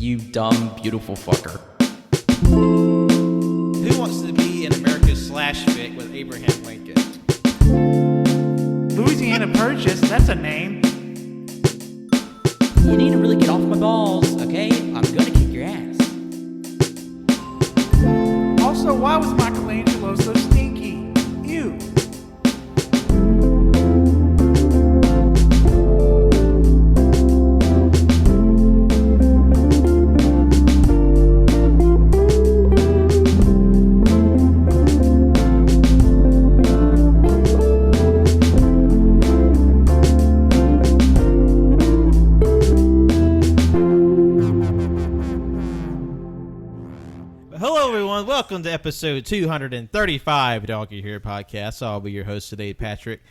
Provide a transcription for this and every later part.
you dumb, beautiful fucker. Who wants to be in America's slash fic with Abraham Lincoln? Louisiana Purchase, that's a name. You need to really get off my balls, okay? I'm gonna kick your ass. Also, why was Michelangelo so stinky? Ew. Welcome to episode 235 of AllYouCanHear podcast. I'll be your host today, Patrick.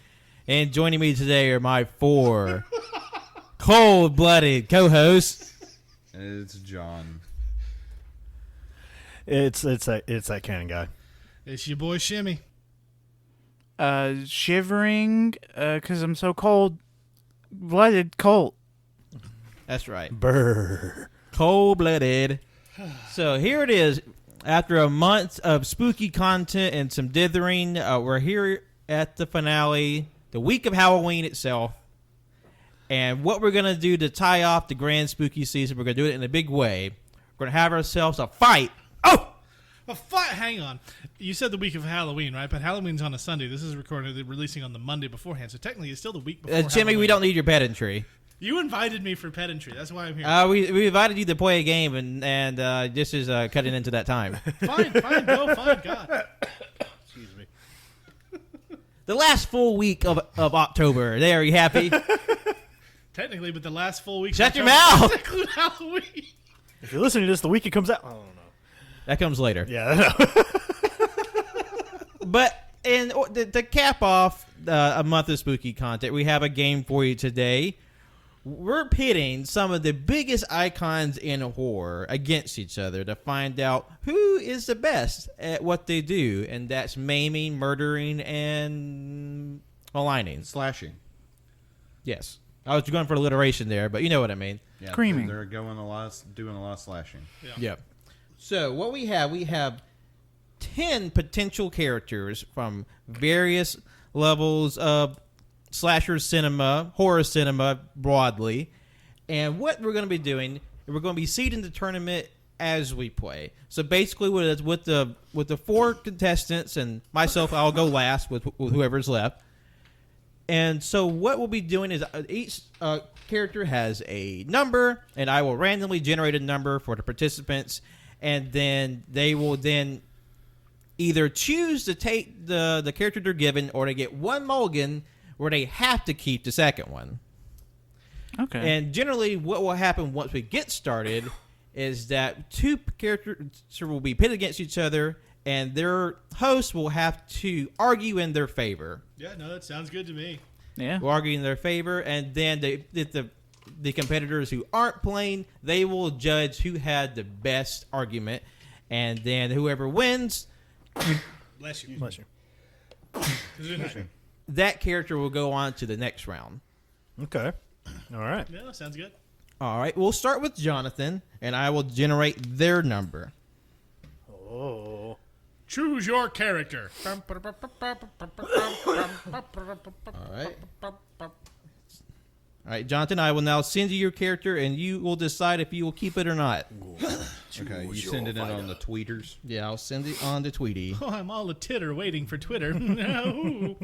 And joining me today are my four cold-blooded co-hosts. It's John. It's that kind of guy. It's your boy Shimmy. Shivering, because I'm so cold-blooded Colt. That's right. Brr. Cold-blooded. So here it is. After a month of spooky content and some dithering, we're here at the finale, the week of Halloween itself. And what we're going to do to tie off the grand spooky season, we're going to do it in a big way. We're going to have ourselves a fight. Oh! A fight? Hang on. You said the week of Halloween, right? But Halloween's on a Sunday. This is recorded, releasing on the Monday beforehand. So technically, it's still the week before Jimmy, Halloween. we don't need your pedantry. You invited me for pedantry. That's why I'm here. We invited you to play a game, and this is cutting into that time. Fine, go, fine, God. Excuse me. The last full week of October. There, are you happy? Technically, but the last full week. Shut your mouth! Include Halloween. If you're listening to this the week it comes out, I don't know. That comes later. Yeah. But to cap off a month of spooky content, we have a game for you today. We're pitting some of the biggest icons in horror against each other to find out who is the best at what they do, and that's maiming, murdering, and maligning. Slashing. Yes. I was going for alliteration there, but you know what I mean. Yeah, Screaming. They're doing a lot of slashing. Yeah. So what we have 10 potential characters from various levels of slasher cinema, horror cinema broadly. And what we're going to be doing, we're going to be seeding the tournament as we play. So basically with the four contestants and myself, I'll go last with whoever's left. And so what we'll be doing is each character has a number, and I will randomly generate a number for the participants, and then they will then either choose to take the character they're given, or they get one mulligan where they have to keep the second one. Okay. And generally what will happen once we get started is that two characters will be pitted against each other, and their host will have to argue in their favor. Yeah, no, that sounds good to me. Yeah. Will argue in their favor, and then the competitors who aren't playing, they will judge who had the best argument, and then whoever wins, Bless you. Bless you. that character will go on to the next round. Okay. All right. Yeah, that sounds good. All right, we'll start with Jonathan, and I will generate their number. Oh. Choose your character. All right. All right, Jonathan, I will now send you your character, and you will decide if you will keep it or not. Okay, you sending it on the tweeters? Yeah, I'll send it on to Tweety. Oh, I'm all a titter waiting for Twitter. No.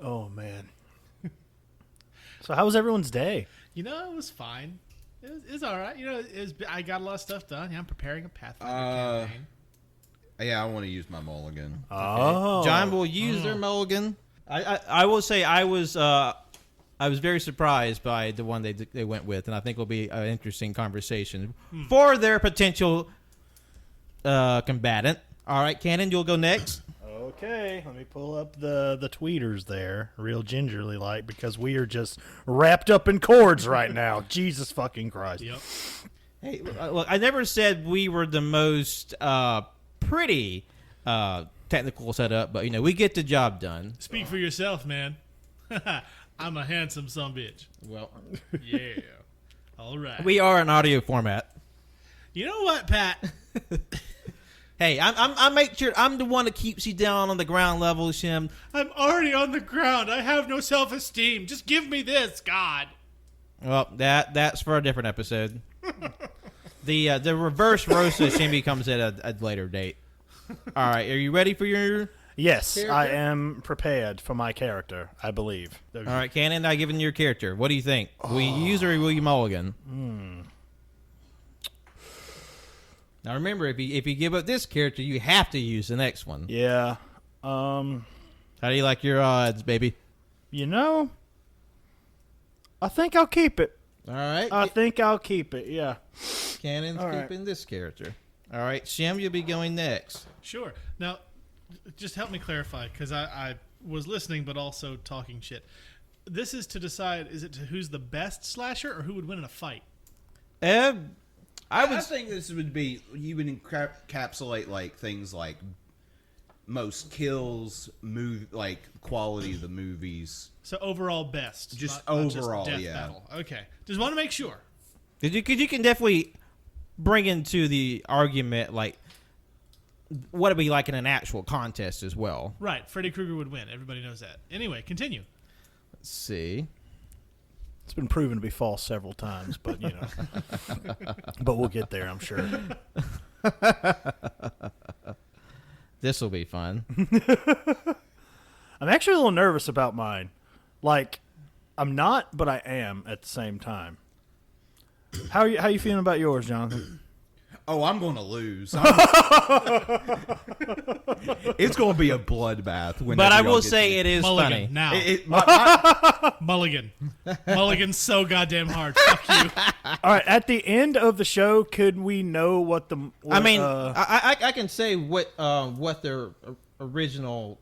Oh man. So how was everyone's day? You know, it was fine. It was all right. You know, I got a lot of stuff done. Yeah, I'm preparing a Pathfinder campaign. Yeah, I want to use my mulligan. Oh. John will use their mulligan. I will say I was very surprised by the one they went with, and I think will be an interesting conversation for their potential combatant. All right, Cannon, you'll go next. Okay, let me pull up the tweeters there, real gingerly like, because we are just wrapped up in cords right now. Jesus fucking Christ. Yep. Hey, look, I never said we were the most pretty technical setup, but, you know, we get the job done. Speak for yourself, man. I'm a handsome sumbitch. Well, Yeah. All right. We are an audio format. You know what, Pat? Hey, I make sure I'm the one that keeps you down on the ground level, Shim. I'm already on the ground. I have no self-esteem. Just give me this, God. Well, that's for a different episode. The reverse roast of Shimmy comes at a later date. All right, are you ready for your? Yes, Character? I am prepared for my character, I believe. All right, Cannon, I given your character. What do you think? Will you use or will you mulligan? Now remember, if you give up this character, you have to use the next one. Yeah. How do you like your odds, baby? You know, I think I'll keep it. All right, I think I'll keep it, yeah. Cannon's all right. keeping this character. All right, Shim, you'll be going next. Sure. Now, just help me clarify, because I was listening but also talking shit. This is to decide, is it to who's the best slasher or who would win in a fight? I think this would be, you would encapsulate like things like most kills, like quality of the movies. So overall best. Just not overall, just death yeah. battle. Okay. Just want to make sure. Because you can definitely bring into the argument like what it'd be like in an actual contest as well. Right. Freddy Krueger would win. Everybody knows that. Anyway, continue. Let's see. It's been proven to be false several times, but, you know. But we'll get there, I'm sure. This will be fun. I'm actually a little nervous about mine. Like, I'm not, but I am at the same time. How you feeling about yours, Jonathan? Oh, I'm going to lose. It's going to be a bloodbath. But I will say it is Mulligan. funny. Now. Mulligan. Mulligan's so goddamn hard. Fuck you. All right, at the end of the show, could we know what the... What, I mean, I can say what their original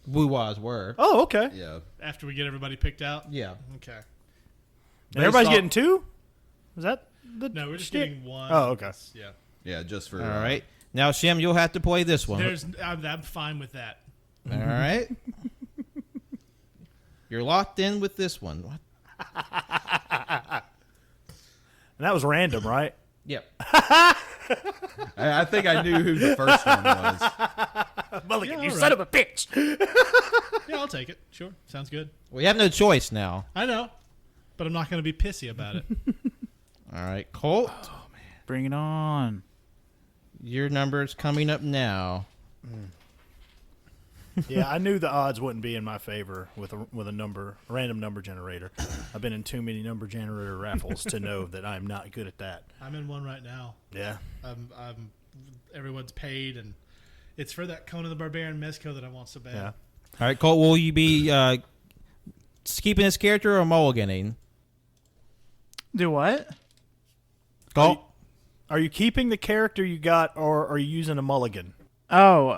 woo-wahs were. Oh, okay. Yeah. After we get everybody picked out? Yeah. Okay. And everybody's off- getting 2? Is that the No, we're just shtick? getting one. Oh, okay. Yeah. Yeah, just for... All right. Now, Shim, you'll have to play this one. I'm fine with that. All right. You're locked in with this one. What? And that was random, right? Yep. I think I knew who the first one was. Mulligan, Yeah, you all son right. of a bitch. Yeah, I'll take it. Sure. Sounds good. We have no choice now. I know. But I'm not going to be pissy about it. All right, Colt. Bring it on. Your number is coming up now. Yeah, I knew the odds wouldn't be in my favor with a random number generator. I've been in too many number generator raffles to know that I'm not good at that. I'm in one right now. Yeah. I'm everyone's paid, and it's for that Conan the Barbarian Mezco that I want so bad. Yeah. All right, Colt, will you be keeping this character or mulliganing? Do what? Colt? Are you keeping the character you got, or are you using a mulligan? Oh.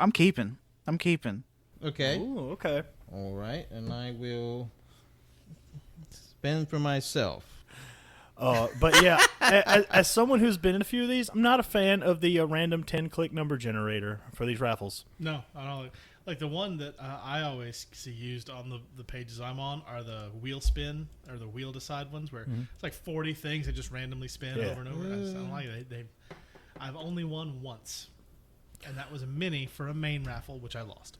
I'm keeping. Okay. Ooh, okay. All right, and I will spend for myself. But yeah, as someone who's been in a few of these, I'm not a fan of the random 10-click number generator for these raffles. No, I don't. Like the one that I always see used on the pages I'm on are the wheel spin or the wheel decide ones where it's like 40 things that just randomly spin Yeah. over and over. I just don't like it. I've only won once, and that was a mini for a main raffle, which I lost.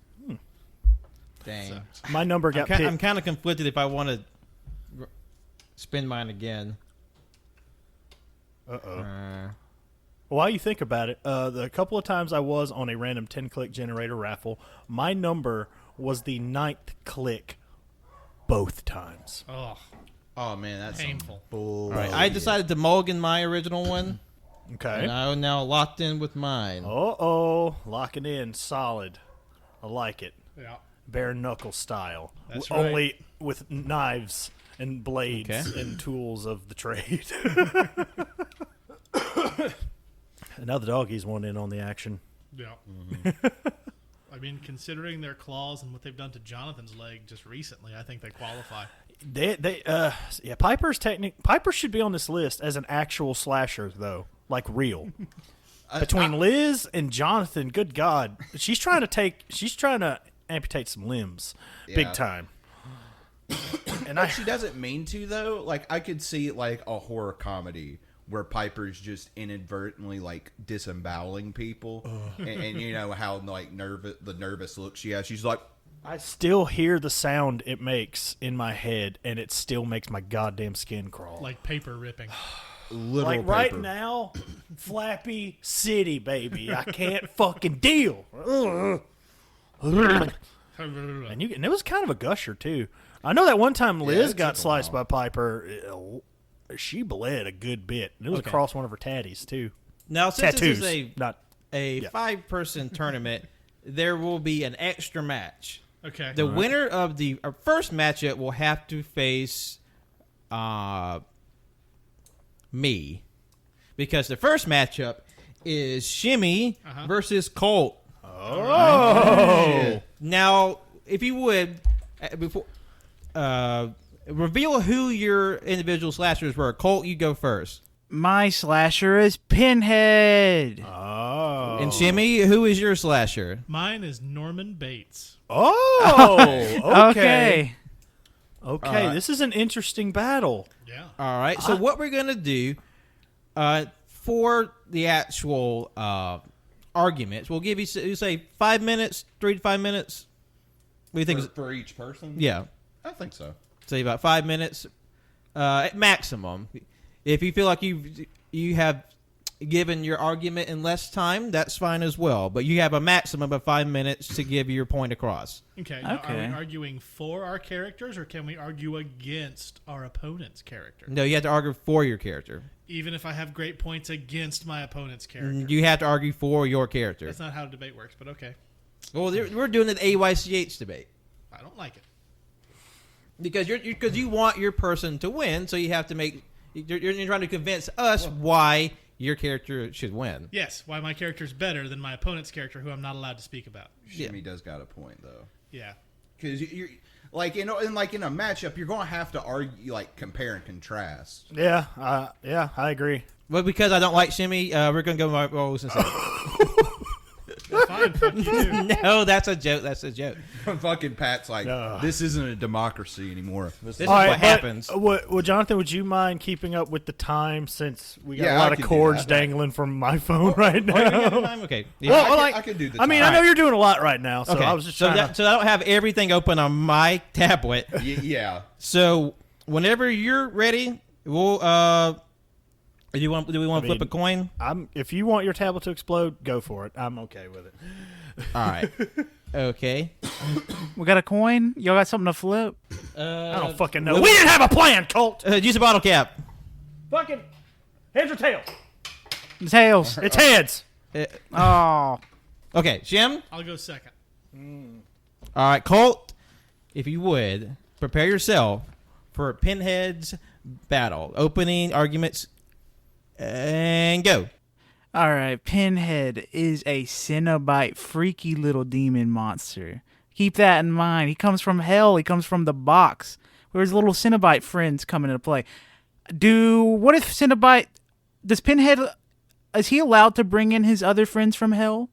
Dang. So, My number got picked. I'm kind of conflicted if I want to spin mine again. While you think about it, the couple of times I was on a random 10-click generator raffle, my number was the 9th click both times. Oh, man, that's Painful. Bull. All right, I decided to mulligan my original one, Okay. and I'm now locked in with mine. Uh-oh. Locking in. Solid. I like it. Yeah. Bare knuckle style. That's right. Only with knives and blades Okay. and tools of the trade. And now the doggies want in on the action. Yeah. I mean, considering their claws and what they've done to Jonathan's leg just recently, I think they qualify. Piper should be on this list as an actual slasher though, like real. Between Liz and Jonathan, good God, she's trying to amputate some limbs, big Yeah. time. And Like, she doesn't mean to, though. Like, I could see like a horror comedy where Piper's just inadvertently like disemboweling people, and you know how like the nervous look she has. She's like, I still hear the sound it makes in my head, and it still makes my goddamn skin crawl. Like paper ripping. little Like right paper. now, Flappy City, baby. I can't fucking deal. And it was kind of a gusher too. I know that one time Liz it got took a sliced by while. Piper. She bled a good bit. And it was across one of her tatties too. Now, since Tattoos, this is not. a Yeah. 5-person tournament, there will be an extra match. Okay. The winner of the first matchup will have to face me, because the first matchup is Shimmy versus Colt. Oh, Now, if you would, before reveal who your individual slashers were. Colt, you go first. My slasher is Pinhead. oh, And Shimmy, who is your slasher? Mine is Norman Bates. oh. Okay. Okay. This is an interesting battle. Yeah. All right. So what we're gonna do for the actual arguments, we'll give you say 5 minutes, 3 to 5 minutes. What do you think? for each person. Yeah, I think so. say about 5 minutes at maximum. If you feel like you have given your argument in less time, that's fine as well. But you have a maximum of 5 minutes to give your point across. Okay. Now, are Okay. we arguing for our characters, or can we argue against our opponent's character? No, you have to argue for your character. Even if I have great points against my opponent's character. You have to argue for your character. That's not how debate works, but okay. Well, we're doing an AYCH debate. I don't like it. Because you want your person to win, so you have to make you're trying to convince us why your character should win. Yes, why my character's better than my opponent's character, who I'm not allowed to speak about. Shimmy does got a point though, Yeah. because you're like in a matchup, you're gonna have to argue, like compare and contrast. Yeah, I agree. But because I don't like Shimmy, we're gonna go my roles instead. Fine, fuck you too. No, that's a joke. That's a joke. Fucking Pat's like, this isn't a democracy anymore. This is All right, what but, happens. Well, Jonathan, would you mind keeping up with the time since we got Yeah, a lot I of can do cords that. dangling from my phone right Oh, you got now? the time? Okay. Yeah. Well, I could do the I mean, time. I know you're doing a lot right now, so Okay. I was just so trying that, so I don't have everything open on my tablet. Yeah. So whenever you're ready, we'll do we want to flip a coin? if you want your tablet to explode, go for it. I'm okay with it. All right. Okay. We got a coin. Y'all got something to flip? I don't fucking know. We didn't have a plan, Colt. Use a bottle cap. Fucking heads or tails? Tails. It's heads. Oh. Okay, Jim. I'll go second. All right, Colt. If you would prepare yourself for Pinhead's battle. Opening arguments and go. All right, Pinhead is a Cenobite, freaky little demon monster. Keep that in mind. He comes from hell. He comes from the box, where his little Cenobite friends come into play. What if Cenobite? Does Pinhead? Is he allowed to bring in his other friends from hell?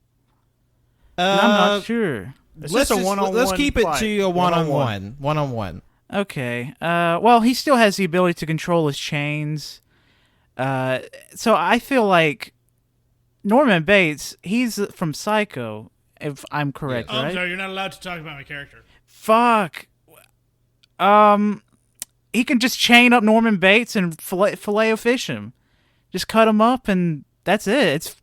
I'm not sure. It's Let's just a one-on-one let's keep it fight. to a one-on-one. Okay. Well, he still has the ability to control his chains. So I feel like Norman Bates, he's from Psycho, if I'm correct, Oh, I'm right? sorry, you're not allowed to talk about my character. Fuck. He can just chain up Norman Bates and filet fish him. Just cut him up and that's it.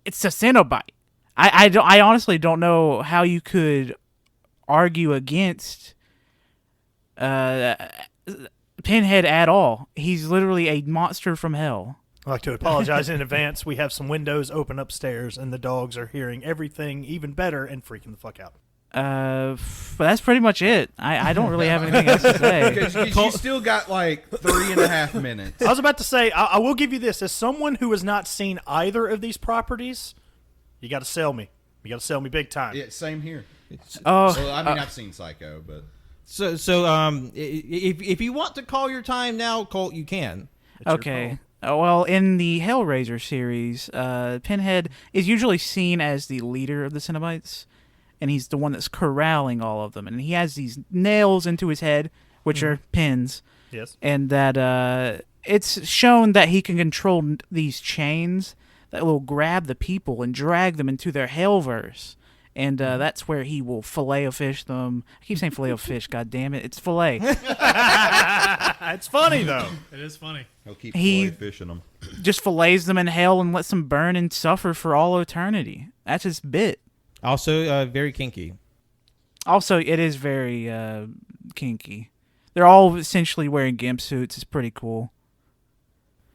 It's a Cenobite. I honestly don't know how you could argue against Pinhead at all. He's literally a monster from hell. I'd like to apologize in advance. We have some windows open upstairs, and the dogs are hearing everything even better and freaking the fuck out. But that's pretty much it. I don't really have anything else to say. Because you still got like 3.5 minutes. I was about to say, I will give you this. As someone who has not seen either of these properties, you got to sell me. You got to sell me big time. Yeah, same here. Oh, Well, I mean, I've seen Psycho, but So if you want to call your time now, Colt, you can. It's your okay. Well, in the Hellraiser series, Pinhead is usually seen as the leader of the Cenobites, and he's the one that's corralling all of them. And he has these nails into his head which are pins, Yes. and that it's shown that he can control these chains that will grab the people and drag them into their hellverse. And that's where he will filet-o-fish them. I keep saying filet-o-fish, god damn it. It's filet. It's funny, though. It is funny. He'll keep He- fishing them. Just fillets them in hell and lets them burn and suffer for all eternity. That's his bit. Also, very kinky. Also, it is very kinky. They're all essentially wearing gimp suits. It's pretty cool.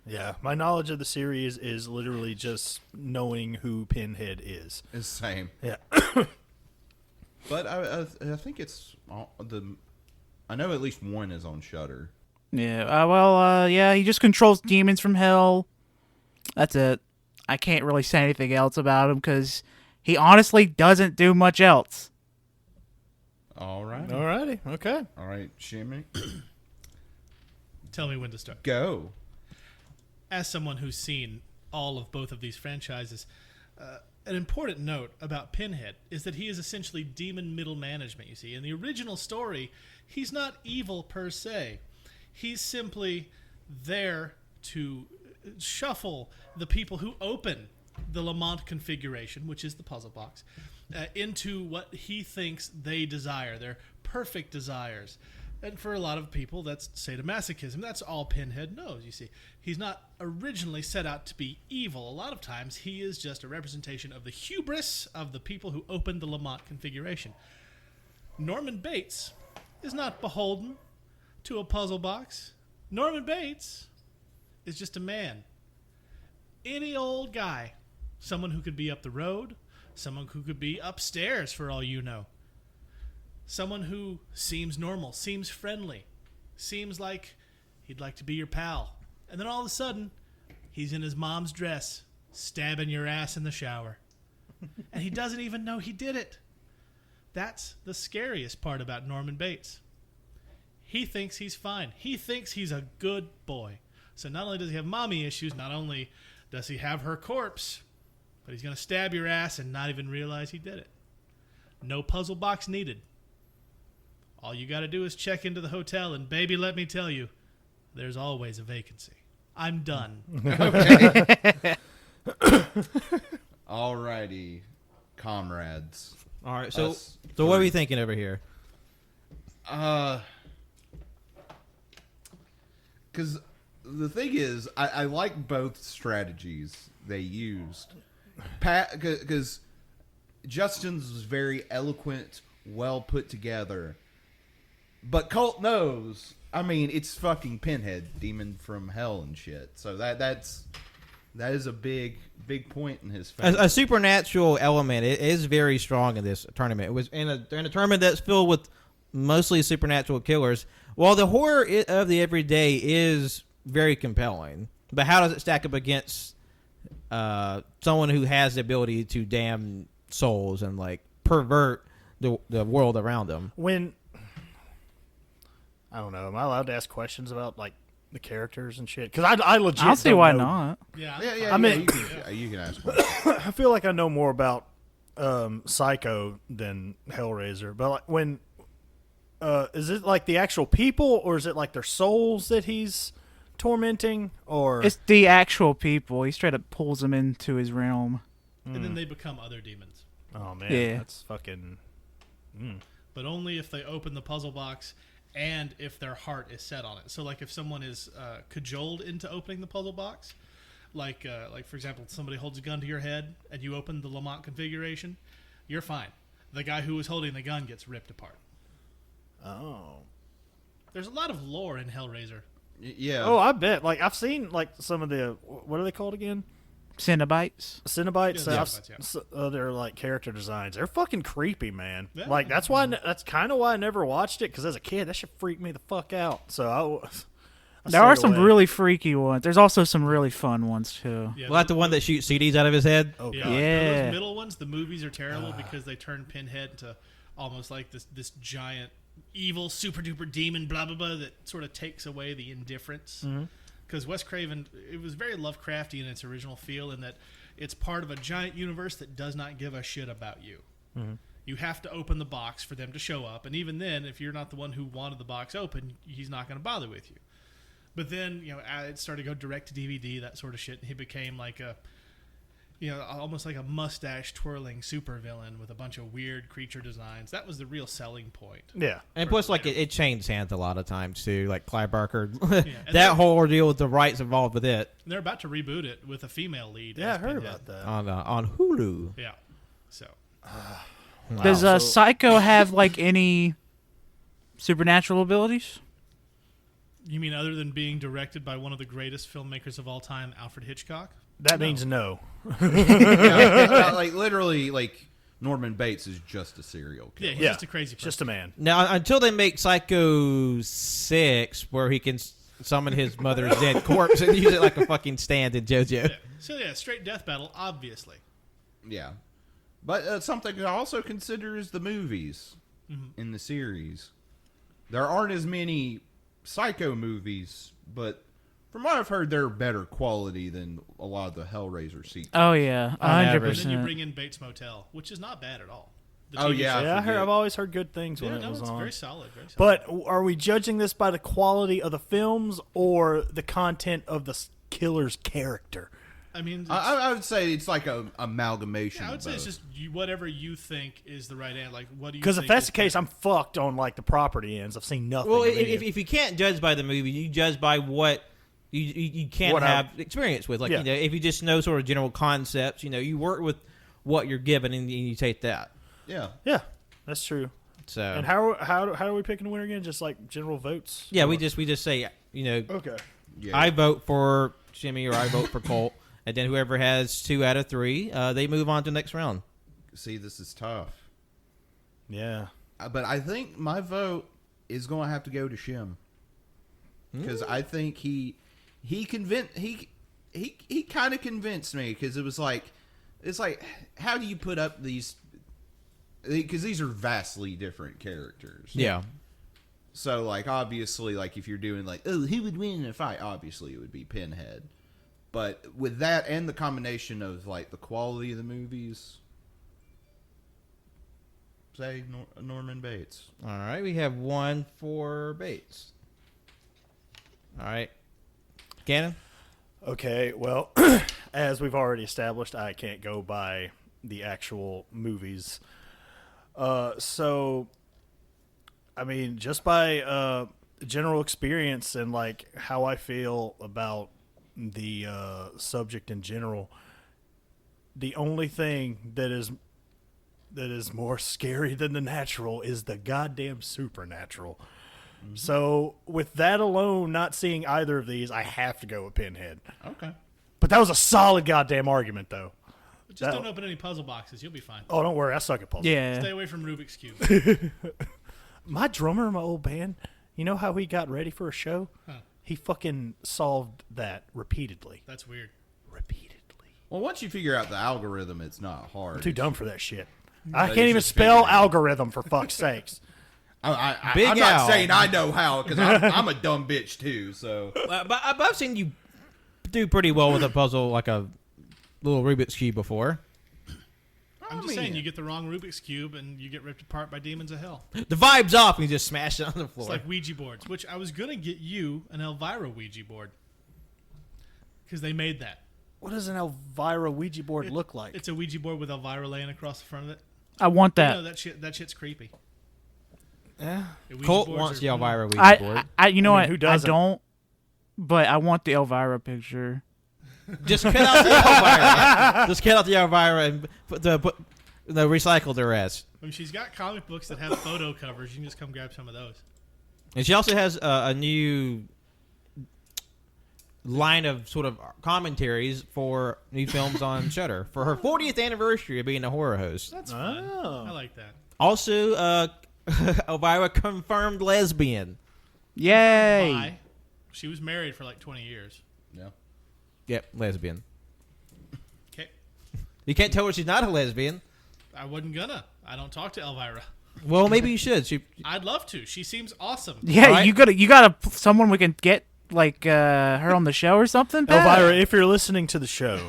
Yeah, my knowledge of the series is literally just knowing who Pinhead is. It's the same. Yeah. But I think it's I know at least one is on Shudder. Yeah. Yeah, he just controls demons from hell. That's it. I can't really say anything else about him because he honestly doesn't do much else. All right. Alrighty. Okay. All right, Shimmy. Tell me when to start. Go. As someone who's seen all of both of these franchises, an important note about Pinhead is that he is essentially demon middle management, you see. In the original story, he's not evil per se. He's simply there to shuffle the people who open the Lamont configuration, which is the puzzle box, into what he thinks they desire, their perfect desires. And for a lot of people, that's sadomasochism. That's all Pinhead knows, you see. He's not originally set out to be evil. A lot of times, he is just a representation of the hubris of the people who opened the Lamont configuration. Norman Bates is not beholden to a puzzle box. Norman Bates is just a man. Any old guy. Someone who could be up the road. Someone who could be upstairs, for all you know. Someone who seems normal, seems friendly, seems like he'd like to be your pal. And then all of a sudden, he's in his mom's dress, stabbing your ass in the shower. And he doesn't even know he did it. That's the scariest part about Norman Bates. He thinks he's fine. He thinks he's a good boy. So not only does he have mommy issues, not only does he have her corpse, but he's going to stab your ass and not even realize he did it. No puzzle box needed. All you got to do is check into the hotel, and baby, let me tell you, there's always a vacancy. I'm done. Alrighty, comrades. All right, so Us so what are three. we thinking over here? Because the thing is, I like both strategies they used. Because Justin's was very eloquent, well put together. But Colt knows, I mean, it's fucking Pinhead, demon from hell and shit. So that is a big point in his favor. A supernatural element is very strong in this tournament. It was in a tournament that's filled with mostly supernatural killers. While the horror of the everyday is very compelling, but how does it stack up against someone who has the ability to damn souls and like pervert the world around them? When I don't know, am I allowed to ask questions about like the characters and shit? Because I legit I don't see why know. not. Yeah, Yeah, I mean- you can ask questions. I feel like I know more about Psycho than Hellraiser, but like when is it like the actual people, or is it like their souls that he's tormenting, or It's the actual people. He straight up pulls them into his realm. and then they become other demons. oh man, Yeah. that's fucking But only if they open the puzzle box and if their heart is set on it. So, like, if someone is cajoled into opening the puzzle box, like for example, somebody holds a gun to your head and you open the Lamont configuration, you're fine. The guy who was holding the gun gets ripped apart. oh. There's a lot of lore in Hellraiser. Yeah. Oh, I bet. Like I've seen like some of the what are they called again? Cenobites. Cenobites. Yeah, I've Cenobites, They're like character designs. They're fucking creepy, man. Yeah. Like that's why. That's kind of why I never watched it, because as a kid, that shit freaked me the fuck out. So I There are stayed some away. really freaky ones. There's also some really fun ones too. Yeah, Well, like the one that shoots CDs out of his head. Oh yeah, god. Yeah. Those middle ones, the movies are terrible because they turn Pinhead into almost like this giant evil super duper demon blah blah blah that sort of takes away the indifference. Because Wes Craven, it was very Lovecrafty in its original feel in that it's part of a giant universe that does not give a shit about you. You have to open the box for them to show up, and even then, if you're not the one who wanted the box open, he's not going to bother with you. But then, it started to go direct to DVD, that sort of shit, and he became like a, almost like a mustache twirling supervillain with a bunch of weird creature designs. That was the real selling point. Yeah. And plus, like, it changed hands a lot of times, too. Like, Clive Barker, and that whole ordeal with the rights involved with it. They're about to reboot it with a female lead. Yeah, I as heard Pinhead. about that. On Hulu. Yeah. So, Does Psycho have like any supernatural abilities? you mean other than being directed by one of the greatest filmmakers of all time, Alfred Hitchcock? That means no. Like literally, like Norman Bates is just a serial Yeah, killer. he's just a crazy person. Just a man. Now, until they make Psycho 6, where he can summon his mother's dead corpse and use it like a fucking stand in JoJo. Yeah. So, straight death battle, obviously. Yeah. But something I also consider is the movies in the series. There aren't as many Psycho movies, but from what I've heard, they're better quality than a lot of the Hellraiser sequels. Oh yeah, On average. And then you 100%. bring in Bates Motel, which is not bad at all. The Oh, TV yeah. show. Yeah, forget. I've always heard good things when Yeah, it no, was it's on. very solid. Very solid. But are we judging this by the quality of the films or the content of the killer's character? I mean, I would say it's like an amalgamation. I would of say it's both. just whatever you think is the right end. Like, what do you? Because if think that's is the case, I'm fucked on like the property ends. I've seen nothing. Well, of any if you can't judge by the movie, you judge by what you can What have experience with. Like, Yeah. if you just know sort of general concepts, you work with what you're given and you take that. Yeah. yeah, that's true. So, And how are we picking a winner again? Just like general votes? yeah, Or- we just say, okay. Yeah. I vote for Jimmy or I vote for Colt, and then whoever has 2 out of 3, they move on to the next round. See, this is tough. Yeah. But I think my vote is going to have to go to Shim. Because I think he kind of convinced me, because it's like how do you put up these, because these are vastly different characters. Yeah. So like obviously, like if you're doing like, oh, who would win in a fight, obviously it would be Pinhead. But with that and the combination of like the quality of the movies, say Norman Bates. All right, we have 1 for Bates. All right, Gannon. Okay, well, as we've already established, I can't go by the actual movies. So, I mean, just by general experience and like how I feel about the subject in general, the only thing that is more scary than the natural is the goddamn supernatural. So, with that alone, not seeing either of these, I have to go with Pinhead. Okay. But that was a solid goddamn argument, though. But just don't open any puzzle boxes. You'll be fine. Oh, don't worry, I suck at puzzles. Yeah. Stay away from Rubik's Cube. My drummer in my old band, you know how he got ready for a show? Huh. He fucking solved that repeatedly. That's weird. Repeatedly. Well, once you figure out the algorithm, it's not hard. I'm too dumb for that shit. I But can't he's even just spell figuring it out. algorithm, for fuck's sakes. Big I'm not Al. saying I know how, because I'm a dumb bitch too. So But I've seen you do pretty well with a puzzle like a little Rubik's Cube before. I'm just saying, you get the wrong Rubik's Cube and you get ripped apart by demons of hell. The vibe's off and you just smash it on the floor. It's like Ouija boards, which I was going to get you an Elvira Ouija board. Because they made that. What does an Elvira Ouija board look like? It's a Ouija board with Elvira laying across the front of it. I want You that. know, that shit's creepy. Yeah. The Ouija Colt boards wants are- the Elvira Ouija board. You know I mean, what? who I doesn't? don't. But I want the Elvira picture. Just cut out the Elvira. Just cut out the Elvira and put the recycle the rest. I mean, she's got comic books that have photo covers. You can just come grab some of those. And she also has a new line of sort of commentaries for new films on Shudder for her 40th anniversary of being a horror host. That's fun. Oh. I like that. Also, Elvira confirmed lesbian. Yay! Bye. She was married for like 20 years. yeah. Yep, lesbian. Okay. You can't tell her she's not a lesbian. I wasn't gonna. I don't talk to Elvira. Well, maybe you should. She, I'd love to. She seems awesome. Yeah, Alright. you gotta someone we can get her on the show or something. Pat? Elvira, if you're listening to the show,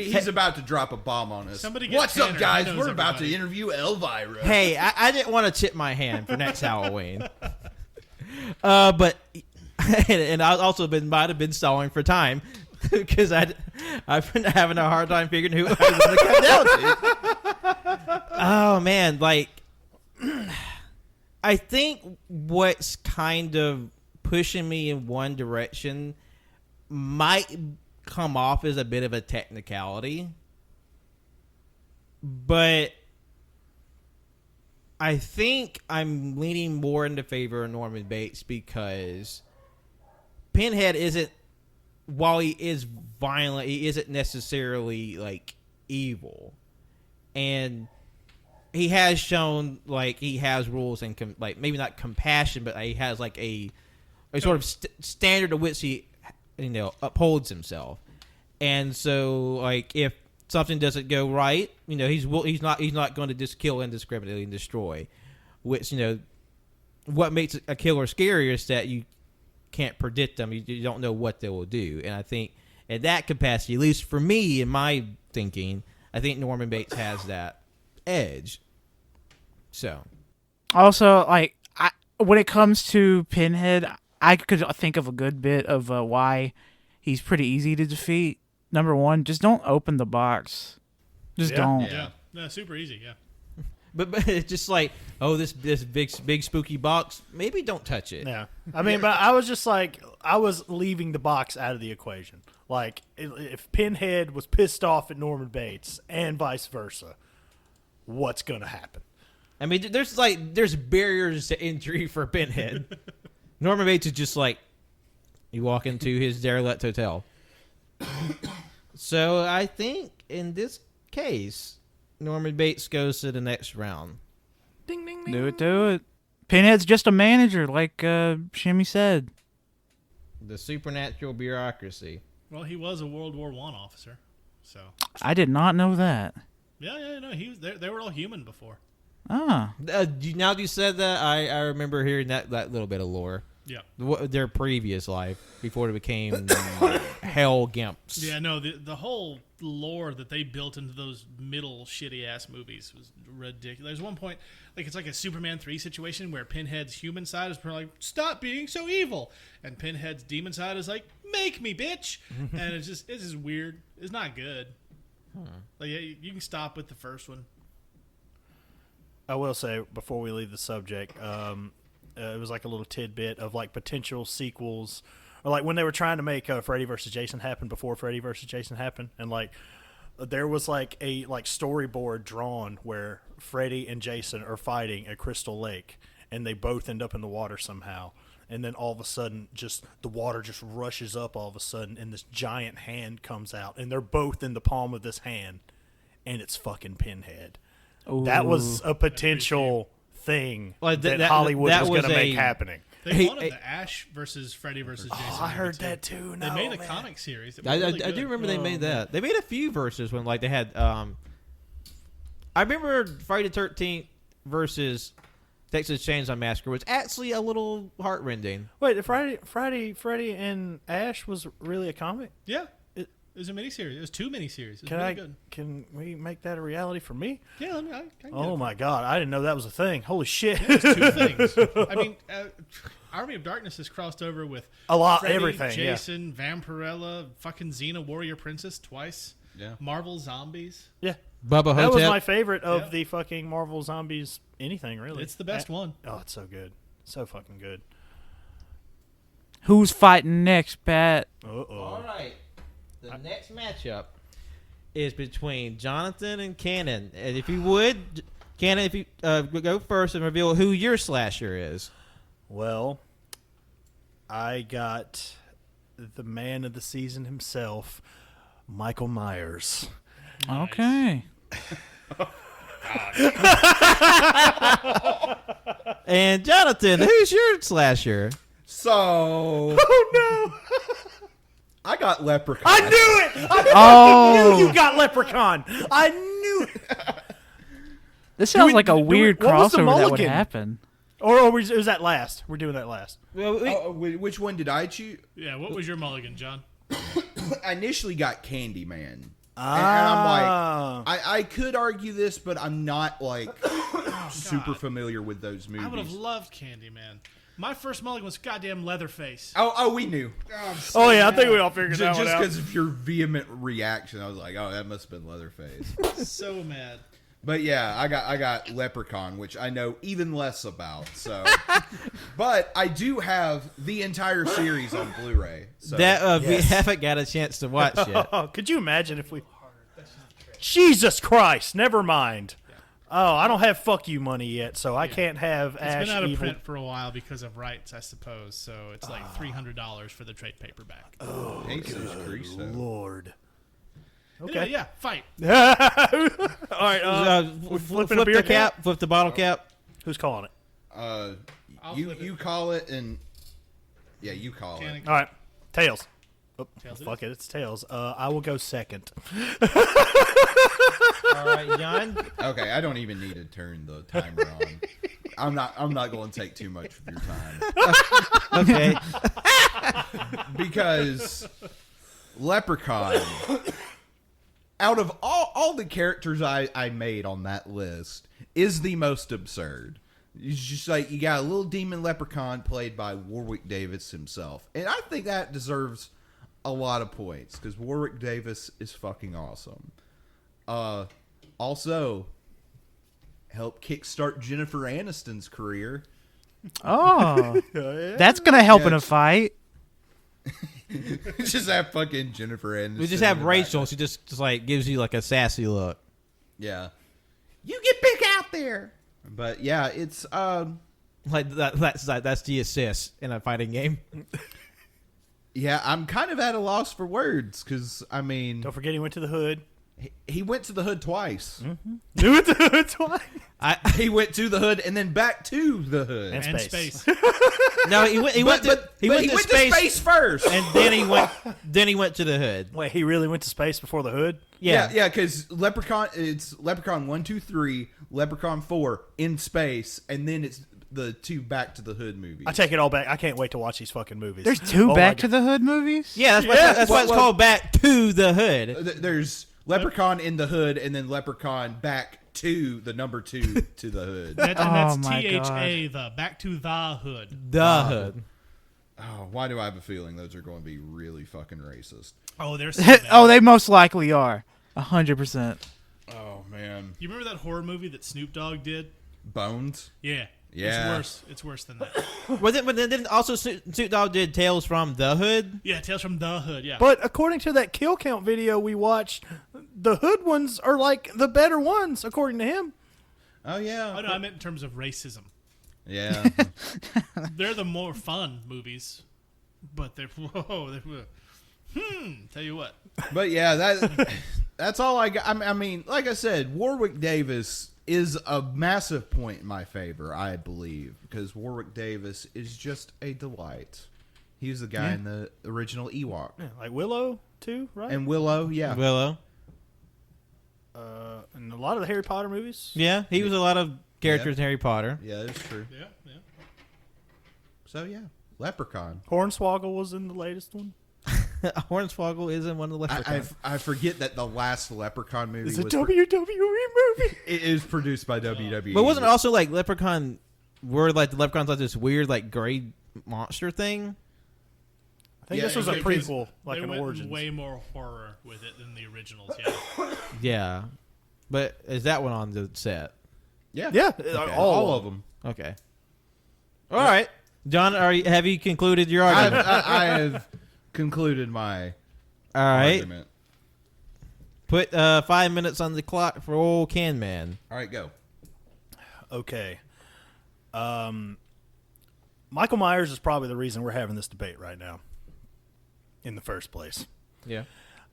He's about to drop a bomb on us. Somebody get What's up, Tanner. He guys? knows We're about to everybody. interview Elvira. Hey, I didn't want to tip my hand for next Halloween. But and I also might have been stalling for time because I've been having a hard time figuring who I was going to come down to. Oh man, like I think what's kind of pushing me in one direction might come off as a bit of a technicality, but I think I'm leaning more into favor of Norman Bates because Pinhead isn't, while he is violent, he isn't necessarily like evil, and he has shown like he has rules and like maybe not compassion, but he has like a sort of standard of which he upholds himself. And so like if something doesn't go right, he's not going to just kill indiscriminately and destroy, which what makes a killer scary is that you can't predict them. You don't know what they will do. And I think in that capacity, at least for me in my thinking, I think Norman Bates has that edge. So Also, like when it comes to Pinhead, I could think of a good bit of why he's pretty easy to defeat. Number one, just don't open the box. Just don't. Yeah. No, super easy. Yeah. But it's just like, oh, this big spooky box, maybe don't touch it. Yeah. I mean, but I was just like, I was leaving the box out of the equation. Like, if Pinhead was pissed off at Norman Bates and vice versa, what's going to happen? I mean, there's barriers to entry for Pinhead. Norman Bates is just like, you walk into his derelict hotel. So I think in this case, Norman Bates goes to the next round. Ding, ding, ding. Do it. Pinhead's just a manager, like Shimmy said. The supernatural bureaucracy. Well, he was a World War I officer, so I did not know that. no, he was. They were all human before. Ah. Now that you said that, I remember hearing that little bit of lore. Yeah. Their previous life before it became hell gimps. Yeah, no, the whole lore that they built into those middle shitty ass movies was ridiculous. There's one point, like it's like a Superman 3 situation where Pinhead's human side is like, stop being so evil, and Pinhead's demon side is like, make me, bitch, and it's just weird. It's not good. Like you can stop with the first one. I will say, before we leave the subject, it was like a little tidbit of like potential sequels, or like when they were trying to make Freddy vs. Jason happen before Freddy vs. Jason happened, and like there was like a storyboard drawn where Freddy and Jason are fighting at Crystal Lake, and they both end up in the water somehow, and then all of a sudden just the water just rushes up all of a sudden, and this giant hand comes out, and they're both in the palm of this hand, and it's fucking Pinhead. Ooh. That was a potential thing Like that Hollywood was going to was make happening. They wanted the Ash versus Freddy versus Jason. I heard movie, that too. They No, made a man. comic series. That I was really do good. remember they made that. They made a few verses when like they had. I remember Friday the 13th versus Texas Chainsaw Massacre was actually a little heartrending. Wait, Freddy and Ash was really a comic? Yeah, it was a miniseries. It was 2 miniseries. It was Can really I? good. Can we make that a reality for me? Yeah, I can Oh get it. my god, I didn't know that was a thing. Holy shit! It's 2 things. I mean, Army of Darkness has crossed over with A lot, Freddy, everything. Yeah. Jason, Vampirella, fucking Xena, Warrior Princess twice. Yeah. Marvel Zombies. Yeah. Bubba That was Hotep. my favorite of Yeah. the fucking Marvel Zombies anything, really. It's the best one. Oh, it's so good. So fucking good. Who's fighting next, Pat? All Uh-oh. right. The next matchup is between Jonathan and Cannon. And if you would, Cannon, if you go first and reveal who your slasher is. Well, I got the man of the season himself, Michael Myers. Okay. And Jonathan, who's your slasher? So, Oh no! I got Leprechaun. I knew it! I Oh. knew you got Leprechaun! I knew it! This sounds like a do we- weird what was the crossover that would mulligan? happen. Or was that last? We're doing that last. Well, Oh, which one did I choose? Yeah, what was your mulligan, John? I initially got Candyman. And I'm like, I could argue this, but I'm not like super familiar with those movies. I would have loved Candyman. My first mulligan was goddamn Leatherface. Oh, we knew. Oh yeah, I think we all figured that Just one out. because of your vehement reaction, I was like, oh, that must have been Leatherface. So mad. But yeah, I got Leprechaun, which I know even less about. So, but I do have the entire series on Blu-ray. So That we haven't got a chance to watch yet. Oh, could you imagine if we? Jesus Christ! Never mind. Oh, I don't have fuck you money yet, so I can't have It's Ash been out of Evil. print for a while because of rights, I suppose. So it's like $300 for the trade paperback. Oh, Jesus Christ. Lord. Anyway, yeah, fight. All right. Flip a beer the cap? cap, flip the bottle cap. Who's calling it? I'll flip You it. call it, and yeah, you call it. Cannon- All right. Tails. Oh, Tails it fuck it. It's Tails. I will go second. All right, John. Okay, I don't even need to turn the timer on. I'm not going to take too much of your time Okay. because Leprechaun, out of all the characters I made on that list, is the most absurd. It's just like you got a little demon leprechaun played by Warwick Davis himself, and I think that deserves a lot of points because Warwick Davis is fucking awesome. Also, helped kickstart Jennifer Aniston's career. Oh, that's gonna help in a it's- fight. Just have fucking Jennifer Aniston. We just have in the Rachel. background. She just like gives you like a sassy look. Yeah. You get big out there. But yeah, it's Like that's the assist in a fighting game. yeah, I'm kind of at a loss for words because I mean, Don't forget he went to the hood. he went to the hood twice. Do it to the hood twice. He went to the hood and then back to the hood. And And space. space. No, he went. He went to space, first. and then he went to the hood. Wait, he really went to space before the hood? Yeah, because Leprechaun, it's Leprechaun 1, 2, 3, Leprechaun 4 in space, and then it's the 2 Back to the Hood movies. I take it all back. I can't wait to watch these fucking movies. There's two Oh Back my to the Hood movies. Yeah, that's why it's Well- called Back to the Hood. There's Leprechaun in the hood, and then Leprechaun back to the number 2 to the hood. That's Oh my THA, the back to the hood. The Hood. Oh, why do I have a feeling those are going to be really fucking racist? Oh, there's so bad. Oh, they most likely are. 100%. Oh man, You remember that horror movie that Snoop Dogg did? Bones. Yeah. Yeah. It's worse. It's worse than that. But then also Snoop Dogg did Tales from the Hood. Yeah, Tales from the Hood. Yeah. But according to that kill count video we watched, the hood ones are like the better ones, according to him. Oh yeah. Oh, no, I meant in terms of racism. Yeah. They're the more fun movies, but they're tell you what. But yeah, that's all I got. I mean, like I said, Warwick Davis is a massive point in my favor, I believe, because Warwick Davis is just a delight. He was the guy in the original Ewok. Yeah, like Willow, too, right? And Willow, yeah. Willow. And a lot of the Harry Potter movies. Yeah, he was a lot of characters in Harry Potter. Yeah, that's true. Yeah, yeah. So yeah, Leprechaun. Hornswoggle was in the latest one. Hornswoggle is in one of the Leprechauns. I forget that the last Leprechaun movie It's a was WWE movie. it is produced by WWE. But wasn't it also like Leprechaun, where like the Leprechaun's like this weird like gray monster thing? I think Yeah, this was a because prequel, like They an went origins. way more horror with it than the originals. Yeah. Yeah, but is that one on the set? Yeah, Yeah, all of them. Okay. All right, John, have you concluded your I argument? have concluded my All right, argument. put 5 minutes on the clock for old Can Man. All right, go. Okay. Michael Myers is probably the reason we're having this debate right now. In the first place. Yeah,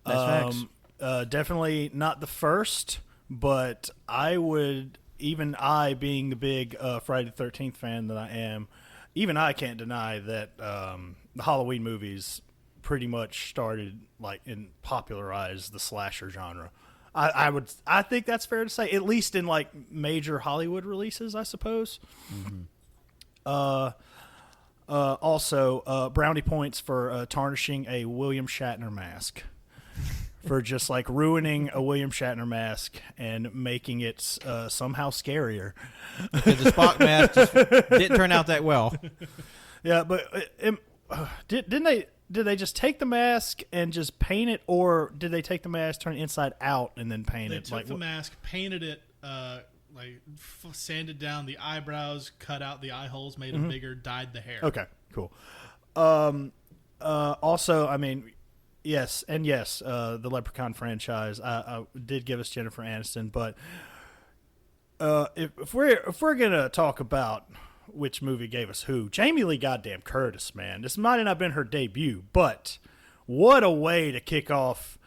That's facts. Definitely not the first, but I would, even I being the big Friday the 13th fan that I am, even I can't deny that the Halloween movies pretty much started like and popularized the slasher genre. I think that's fair to say, at least in like major Hollywood releases, I suppose. Also, brownie points for tarnishing a William Shatner mask for just like ruining a William Shatner mask and making it somehow scarier. Because the Spock mask just didn't turn out that well. Yeah, but didn't they? Did they just take the mask and just paint it, or did they take the mask, turn it inside out, and then paint They it? took the mask, painted it, sanded down the eyebrows, cut out the eye holes, made them bigger, dyed the hair. Okay, cool. Also, I mean, yes, the Leprechaun franchise I did give us Jennifer Aniston, but if we're gonna talk about which movie gave us who, Jamie Lee goddamn Curtis, man, this might have not been her debut, but what a way to kick off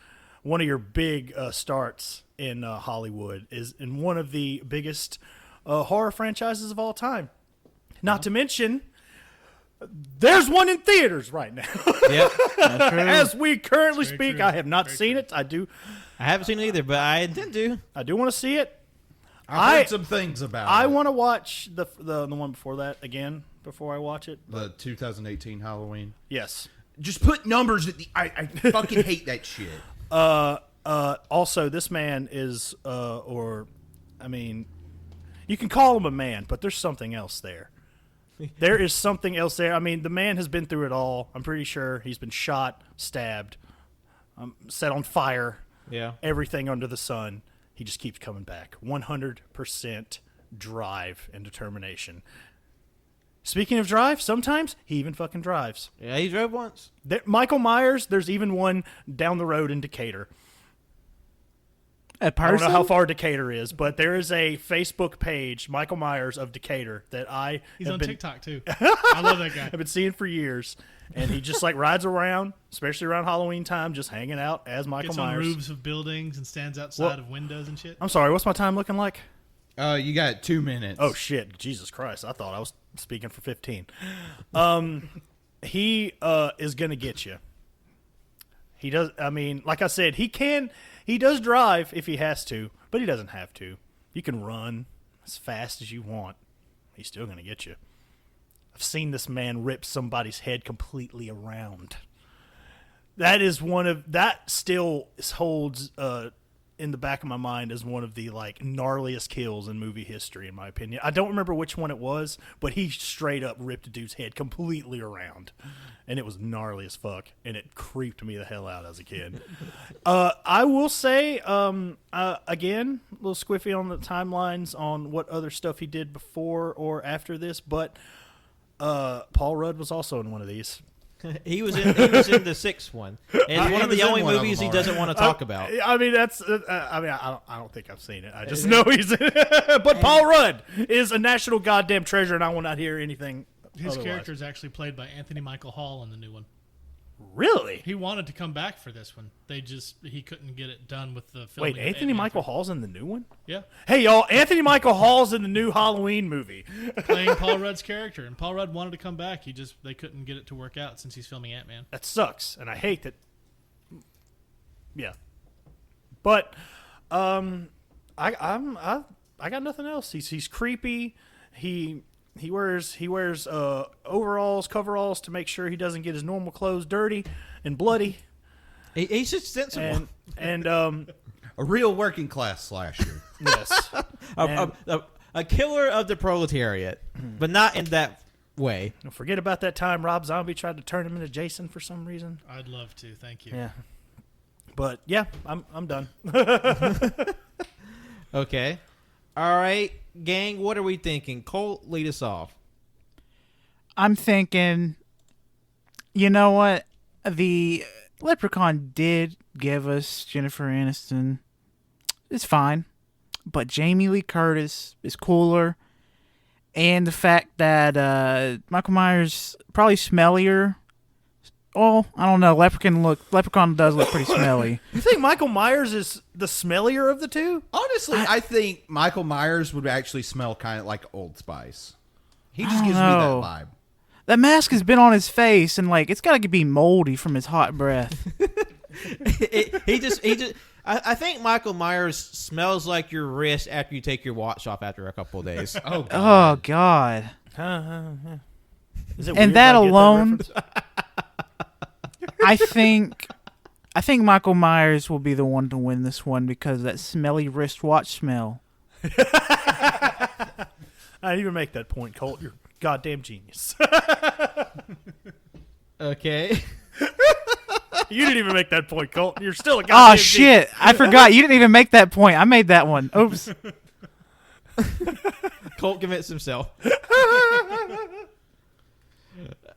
one of your big starts in Hollywood, is in one of the biggest horror franchises of all time. Not to mention, there's one in theaters right now. Yep. As we currently Very speak. true. I have not Very seen true. it. I haven't seen it either, but I intend to. I do want to see it. I've heard some things about I it. want to watch the one before that again before I watch it. The 2018 Halloween. Yes. Just put numbers at the. I fucking hate that shit. Also, this man is, you can call him a man, but there's something else there. There is something else there. I mean, the man has been through it all. I'm pretty sure he's been shot, stabbed, set on fire, Yeah. everything under the sun. He just keeps coming back. 100% drive and determination. Speaking of drive, sometimes he even fucking drives. Yeah, he drove once. Michael Myers, there's even one down the road in Decatur. A I person? don't know how far Decatur is, but there is a Facebook page, Michael Myers of Decatur, that I He's have on been, TikTok too. I love that guy. I've been seeing for years. And he just like rides around, especially around Halloween time, just hanging out as Michael Gets on Myers. roofs of buildings and stands outside of windows and shit. I'm sorry, what's my time looking like? You got 2 minutes. Oh shit, Jesus Christ! I thought I was speaking for 15. He is gonna get you. He does. I mean, like I said, he does drive if he has to, but he doesn't have to. You can run as fast as you want. He's still gonna get you. I've seen this man rip somebody's head completely around. That still holds in the back of my mind as one of the like gnarliest kills in movie history, in my opinion. I don't remember which one it was, but he straight up ripped a dude's head completely around, and it was gnarly as fuck, and it creeped me the hell out as a kid. I will say, again, a little squiffy on the timelines on what other stuff he did before or after this, but Paul Rudd was also in one of these. He was in the sixth one. And one of the only movies he doesn't want to talk about. I mean, I don't think I've seen it. I just know he's in it. But Paul Rudd is a national goddamn treasure, and I will not hear anything His otherwise. character is actually played by Anthony Michael Hall in the new one. Really? He wanted to come back for this one. He couldn't get it done with the film. Wait, Anthony Michael Hall's in the new one? Yeah, Hey, y'all, Anthony Michael Hall's in the new Halloween movie. playing Paul Rudd's character, and Paul Rudd wanted to come back. They couldn't get it to work out since he's filming Ant-Man. That sucks, and I hate that. Yeah, but I got nothing else. He's creepy. He wears overalls, coveralls to make sure he doesn't get his normal clothes dirty and bloody. He's just sensible. And A real working class slasher. yes, a killer of the proletariat, but not in that way. don't forget about that time Rob Zombie tried to turn him into Jason for some reason. I'd love to. Thank you. Yeah, but yeah, I'm done. Okay. All right, gang, what are we thinking? Cole, lead us off. I'm thinking, you know what? The Leprechaun did give us Jennifer Aniston. It's fine. But Jamie Lee Curtis is cooler. And the fact that Michael Myers probably smellier. Oh, I don't know. Leprechaun does look pretty smelly. You think Michael Myers is the smellier of the two? Honestly, I think Michael Myers would actually smell kind of like Old Spice. He just I gives me don't that know. vibe. That mask has been on his face, and like it's got to be moldy from his hot breath. I think Michael Myers smells like your wrist after you take your watch off after a couple of days. Oh, God. Oh God! Is it And weird that I get alone- reference? I think I think Michael Myers will be the one to win this one because of that smelly wristwatch smell. I didn't even make that point, Colt. You're a goddamn genius. Okay. You didn't even make that point, Colt. You're still a goddamn Oh, shit. I forgot. You didn't even make that point. I made that one. Oops. Colt convinced himself.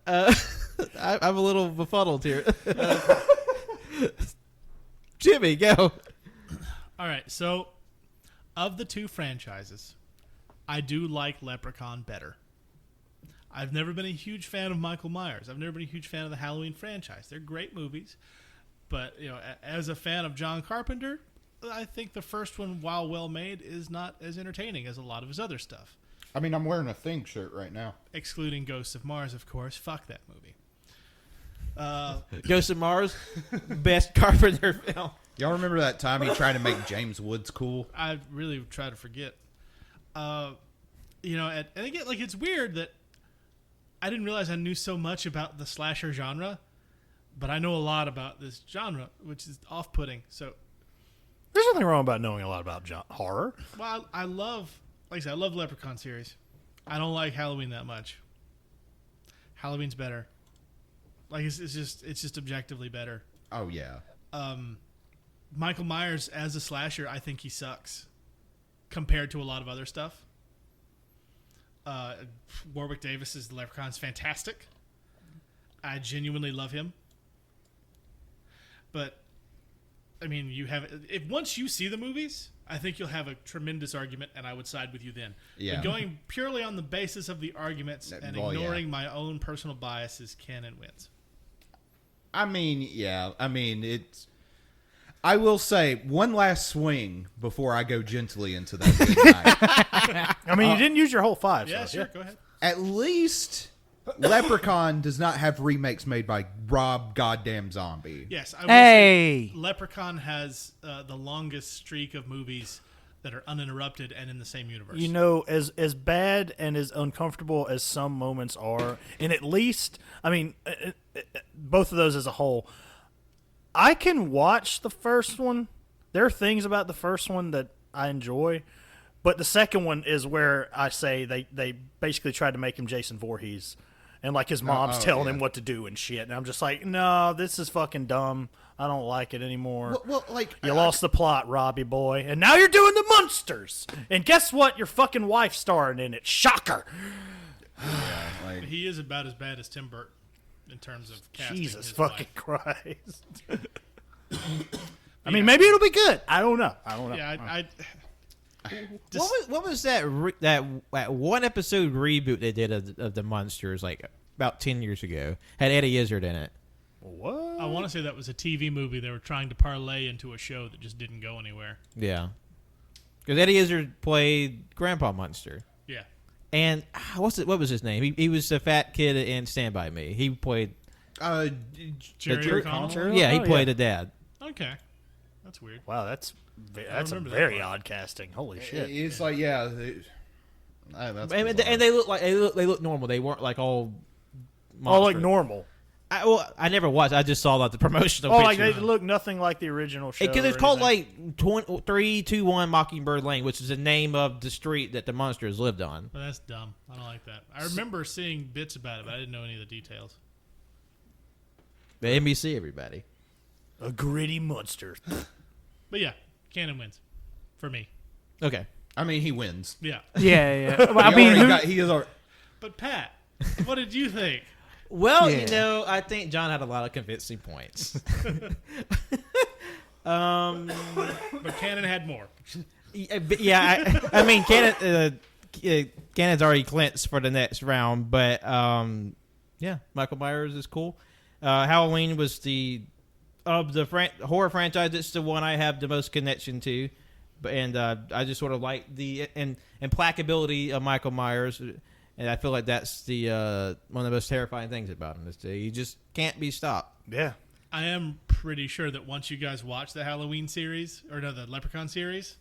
I'm a little befuddled here. Jimmy, go. All right, so of the two franchises, I do like Leprechaun better. I've never been a huge fan of Michael Myers. I've never been a huge fan of the Halloween franchise. They're great movies, but as a fan of John Carpenter, I think the first one, while well made, is not as entertaining as a lot of his other stuff. I mean, I'm wearing a Thing shirt right now. Excluding Ghosts of Mars, of course. Fuck that movie. Ghost of Mars, best Carpenter film. Y'all remember that time he tried to make James Woods cool? I really try to forget. And again, like, it's weird that I didn't realize I knew so much about the slasher genre, but I know a lot about this genre, which is off-putting. So, There's nothing wrong about knowing a lot about horror. well, I love, like I said, I love Leprechaun series. I don't like Halloween that much. Halloween's better. Like, it's just objectively better. Oh, yeah. Michael Myers as a slasher, I think he sucks compared to a lot of other stuff. Warwick Davis as the Leprechaun's fantastic. I genuinely love him. But I mean, if once you see the movies, I think you'll have a tremendous argument, and I would side with you then. Yeah. But going purely on the basis of the arguments and ignoring my own personal biases, Canon wins. I mean, yeah. I mean, it's... I will say one last swing before I go gently into that good night. I mean, you didn't use your whole 5. Yeah, so, sure, go ahead. At least Leprechaun does not have remakes made by Rob Goddamn Zombie. Yes, I will Hey. say Leprechaun has the longest streak of movies that are uninterrupted and in the same universe. You know, as bad and as uncomfortable as some moments are, and at least, I mean, both of those as a whole, I can watch the first one. There are things about the first one that I enjoy, but the second one is where I say they basically tried to make him Jason Voorhees, and like his mom's telling him what to do and shit, and I'm just like, no, this is fucking dumb. I don't like it anymore. Well, like... You lost the plot, Robbie boy, and now you're doing the monsters. And guess what? Your fucking wife's starring in it. Shocker. Yeah, like, He is about as bad as Tim Burton in terms of casting. Jesus his fucking wife. Christ. I mean, maybe it'll be good. I don't know. Yeah, What was that that one episode reboot they did of the Monsters like about 10 years ago? Had Eddie Izzard in it. What? I want to say that was a TV movie they were trying to parlay into a show that just didn't go anywhere. Yeah, because Eddie Izzard played Grandpa Munster. Yeah. And what was his name? He was the fat kid in Stand By Me. He played. Jerry O'Connell? Yeah, he played a dad. Okay. That's weird. Wow, that's a remember that very part. odd casting. Holy shit. it's like, yeah... that's And bizarre. they look normal. They weren't like all. Oh, like monstrous. normal. I never watched. I just saw like the promotional. Oh, like pictures. they look nothing like the original show. Because it's or called anything. like 321 Mockingbird Lane, which is the name of the street that the monsters lived on. Well, that's dumb. I don't like that. I remember seeing bits about it, but I didn't know any of the details. The NBC, everybody. A gritty monster. But yeah, Cannon wins. For me. Okay. I mean, he wins. Yeah. Yeah. Well, I mean, He is our... But Pat, what did you think? Well, Yeah. I think John had a lot of convincing points. But Cannon had more. I mean, Cannon's already clinched for the next round, but yeah, Michael Myers is cool. Halloween was of the horror franchise, it's the one I have the most connection to, and I just sort of like the implacability of Michael Myers, and I feel like that's the one of the most terrifying things about him is that you just can't be stopped. Yeah. I am pretty sure that once you guys watch the Halloween series, or no, the Leprechaun series,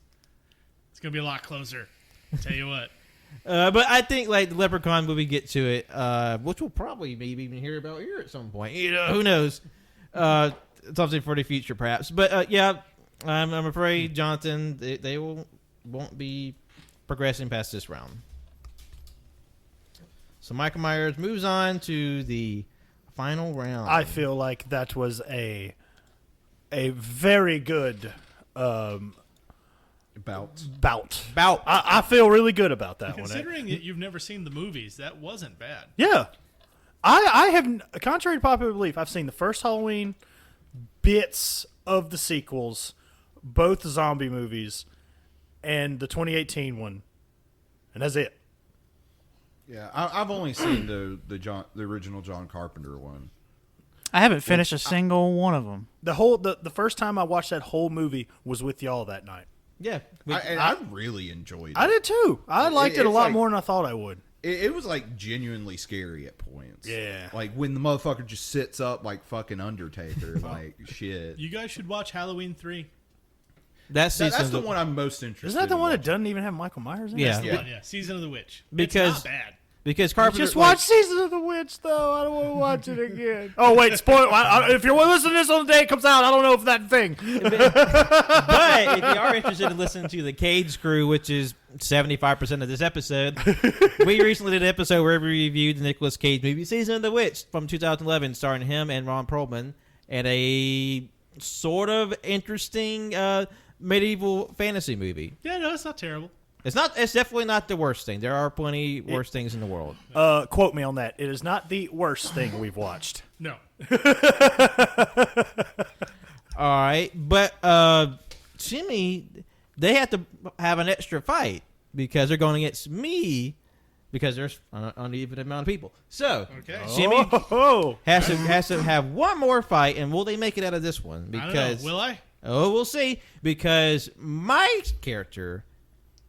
it's going to be a lot closer. Tell you what. But I think like the Leprechaun movie get to it, which we'll probably maybe even hear about here at some point. Who knows? something for the future, perhaps. But yeah, I'm afraid, Jonathan, they won't be progressing past this round. So Michael Myers moves on to the final round. I feel like that was a very good Bout. Bout. I feel really good about that one. Considering that you've never seen the movies, that wasn't bad. Yeah. I have, contrary to popular belief, I've seen the first Halloween, bits of the sequels, both zombie movies, and the 2018 one. And that's it. Yeah, I've only seen the original John Carpenter one. I haven't finished a single one of them. The first time I watched that whole movie was with y'all that night. Yeah. I really enjoyed it. I did too. I liked it a it's lot like- more than I thought I would. It was like genuinely scary at points. Yeah. Like when the motherfucker just sits up like fucking Undertaker, like shit. You guys should watch Halloween 3. That's That's the one I'm most interested in. Isn't that the one that watching. doesn't even have Michael Myers in it? Yeah. That's the one, yeah. Season of the Witch. Because- it's not bad. because Carpenter Just watch Season of the Witch, though. I don't want to watch it again. Oh, wait. Spoil. If you're listening to this on the day it comes out, I don't know if that thing. But if you are interested in listening to the Cage Crew, which is 75% of this episode, we recently did an episode where we reviewed the Nicolas Cage movie Season of the Witch from 2011, starring him and Ron Perlman, and a sort of interesting medieval fantasy movie. Yeah, no, it's not terrible. It's not. It's definitely not the worst thing. There are plenty worse things in the world. Quote me on that. It is not the worst thing we've watched. No. All right, but Jimmy, they have to have an extra fight because they're going against me because there's an uneven amount of people. So Okay. Jimmy Oh, has to have one more fight, and will they make it out of this one? I don't Because know. Will I? we'll see. Because my character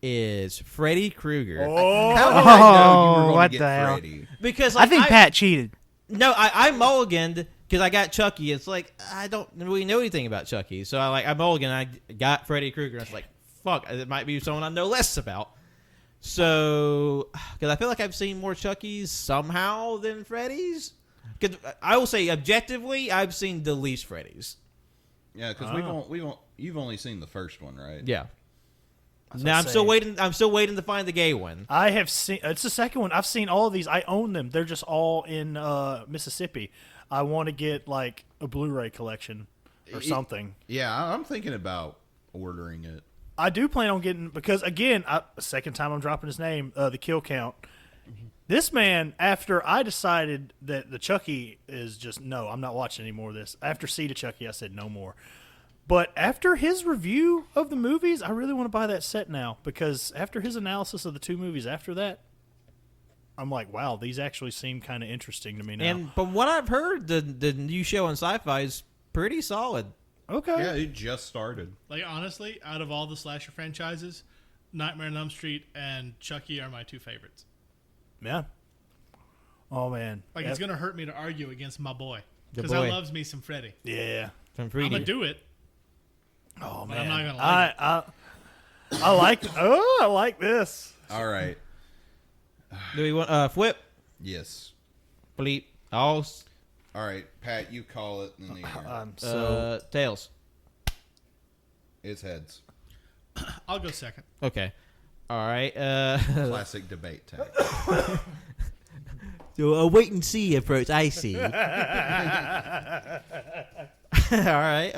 is Freddy Krueger. Oh. How did I know you were Oh, going what to get the hell? Freddy? Because I think Pat cheated. No, I mulliganed because I got Chucky. It's like I don't really know anything about Chucky, so I mulliganed. I got Freddy Krueger. It's like fuck, it might be someone I know less about. So, because I feel like I've seen more Chucky's somehow than Freddy's. Because I will say objectively, I've seen the least Freddy's. Yeah, because you've only seen the first one, right? Yeah. what Now I'm I'm still saying. waiting. I'm still waiting to find the gay one. I have seen. It's the second one. I've seen all of these. I own them. They're just all in Mississippi. I want to get like a Blu-ray collection or something. Yeah, I'm thinking about ordering it. I do plan on getting because again, second time I'm dropping his name. The kill count. This man, after I decided that the Chucky is just no, I'm not watching any more of this. After Seed of Chucky, I said no more. But after his review of the movies, I really want to buy that set now because after his analysis of the two movies after that, I'm like, wow, these actually seem kind of interesting to me now. And from what I've heard, the new show on Sci-Fi is pretty solid. Okay. Yeah, it just started. Like, honestly, out of all the slasher franchises, Nightmare on Elm Street and Chucky are my two favorites. Yeah. Oh, man. Like, it's going to hurt me to argue against my boy. The Because I boy. loves me some Freddy. Yeah. From I'm 3D. going to do it. Oh, But man. I'm not gonna like I like this. All right. Do we want flip, Yes. bleep, all All right, Pat, you call it in the air. I'm so. tails? It's heads. I'll go second. Okay. All right. Classic debate tactic. So a wait and see approach. I see. All right.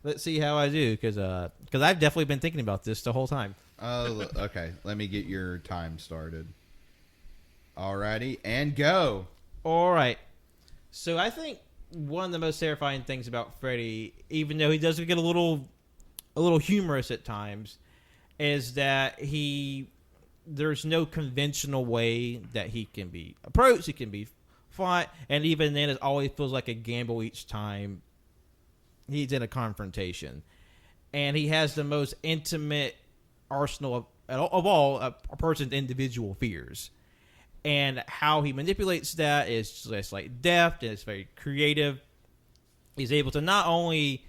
Let's see how I do because I've definitely been thinking about this the whole time. Okay, let me get your time started. Alrighty, and go. All right. So I think one of the most terrifying things about Freddy, even though he does get a little humorous at times, is that there's no conventional way that he can be approached. He can be fought, and even then, it always feels like a gamble each time he's in a confrontation. And he has the most intimate arsenal of all a person's individual fears. And how he manipulates that is just like deft and it's very creative. He's able to not only